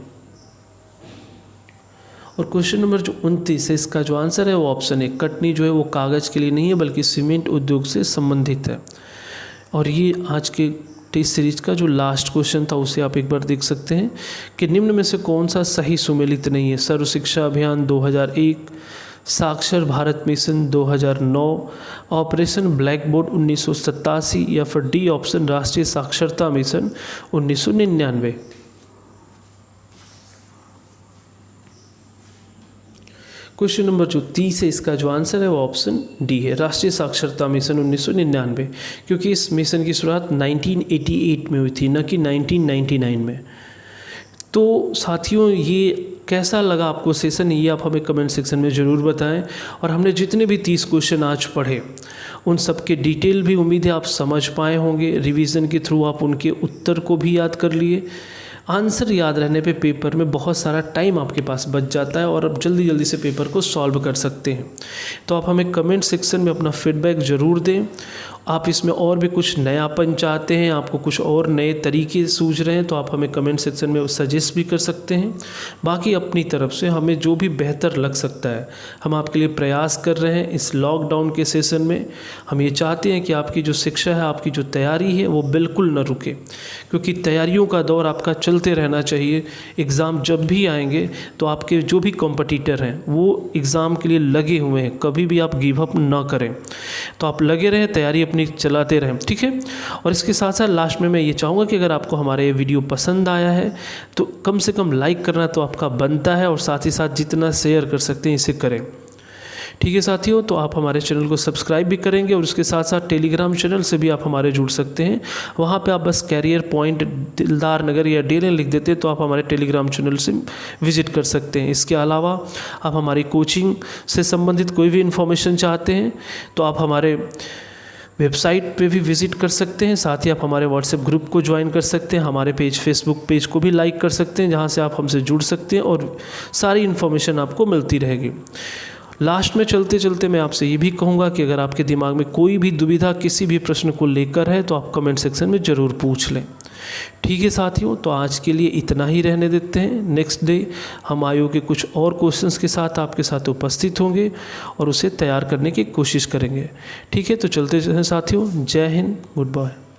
और क्वेश्चन नंबर जो 29 है इसका जो आंसर है वो ऑप्शन है, कटनी जो है वो कागज़ के लिए नहीं है बल्कि सीमेंट उद्योग से संबंधित है। और ये आज के टेस्ट सीरीज का जो लास्ट क्वेश्चन था उसे आप एक बार देख सकते हैं कि निम्न में से कौन सा सही सुमेलित नहीं है? सर्व शिक्षा अभियान 2001, साक्षर Bharat mission 2009, operation black board 1987, या फिर डी ऑप्शन राष्ट्रीय साक्षरता मिशन 1999। क्वेश्चन नंबर जो 30 है, इसका जो आंसर है वो ऑप्शन डी है, राष्ट्रीय साक्षरता मिशन 1999, क्योंकि इस मिशन की शुरुआत 1988 में हुई थी, न कि 1999 में। तो साथियों, ये कैसा लगा आपको सेशन, ये आप हमें कमेंट सेक्शन में ज़रूर बताएं। और हमने जितने भी 30 क्वेश्चन आज पढ़े उन सब के डिटेल भी उम्मीद है आप समझ पाए होंगे। रिवीजन के थ्रू आप उनके उत्तर को भी याद कर लिए। आंसर याद रहने पे पेपर में बहुत सारा टाइम आपके पास बच जाता है और आप जल्दी जल्दी से पेपर को सॉल्व कर सकते हैं। तो आप हमें कमेंट सेक्शन में अपना फीडबैक ज़रूर दें। आप इसमें और भी कुछ नयापन चाहते हैं, आपको कुछ और नए तरीके सूझ रहे हैं, तो आप हमें कमेंट सेक्शन में सजेस्ट भी कर सकते हैं। बाकी अपनी तरफ से हमें जो भी बेहतर लग सकता है हम आपके लिए प्रयास कर रहे हैं। इस लॉकडाउन के सेशन में हम ये चाहते हैं कि आपकी जो शिक्षा है, आपकी जो तैयारी है वो बिल्कुल न रुके, क्योंकि तैयारियों का दौर आपका चलते रहना चाहिए। एग्ज़ाम जब भी आएंगे तो आपके जो भी कॉम्पिटिटर हैं वो एग्ज़ाम के लिए लगे हुए हैं, कभी भी आप गिव अप ना करें। तो आप लगे रहें, तैयारी अपनी चलाते रहें, ठीक है। और इसके साथ साथ लास्ट में मैं ये चाहूँगा कि अगर आपको हमारा ये वीडियो पसंद आया है तो कम से कम लाइक करना तो आपका बनता है, और साथ ही साथ जितना शेयर कर सकते हैं इसे करें, ठीक है साथियों। तो आप हमारे चैनल को सब्सक्राइब भी करेंगे और उसके साथ साथ टेलीग्राम चैनल से भी आप हमारे जुड़ सकते हैं। वहाँ पे आप बस कैरियर पॉइंट दिलदार नगर या डेरे लिख देते हैं तो आप हमारे टेलीग्राम चैनल से विजिट कर सकते हैं। इसके अलावा आप हमारी कोचिंग से संबंधित कोई भी इन्फॉर्मेशन चाहते हैं तो आप हमारे वेबसाइट पे भी विज़िट कर सकते हैं। साथ ही आप हमारे व्हाट्सएप ग्रुप को ज्वाइन कर सकते हैं, हमारे फेसबुक पेज को भी लाइक कर सकते हैं, जहाँ से आप हमसे जुड़ सकते हैं और सारी इन्फॉर्मेशन आपको मिलती रहेगी। लास्ट में चलते चलते मैं आपसे ये भी कहूँगा कि अगर आपके दिमाग में कोई भी दुविधा किसी भी प्रश्न को लेकर है तो आप कमेंट सेक्शन में ज़रूर पूछ लें, ठीक है साथियों। तो आज के लिए इतना ही रहने देते हैं। नेक्स्ट डे हम आयोग के कुछ और क्वेश्चंस के साथ आपके साथ उपस्थित होंगे और उसे तैयार करने की कोशिश करेंगे, ठीक है। तो चलते हैं साथियों, जय हिंद, गुड बाय।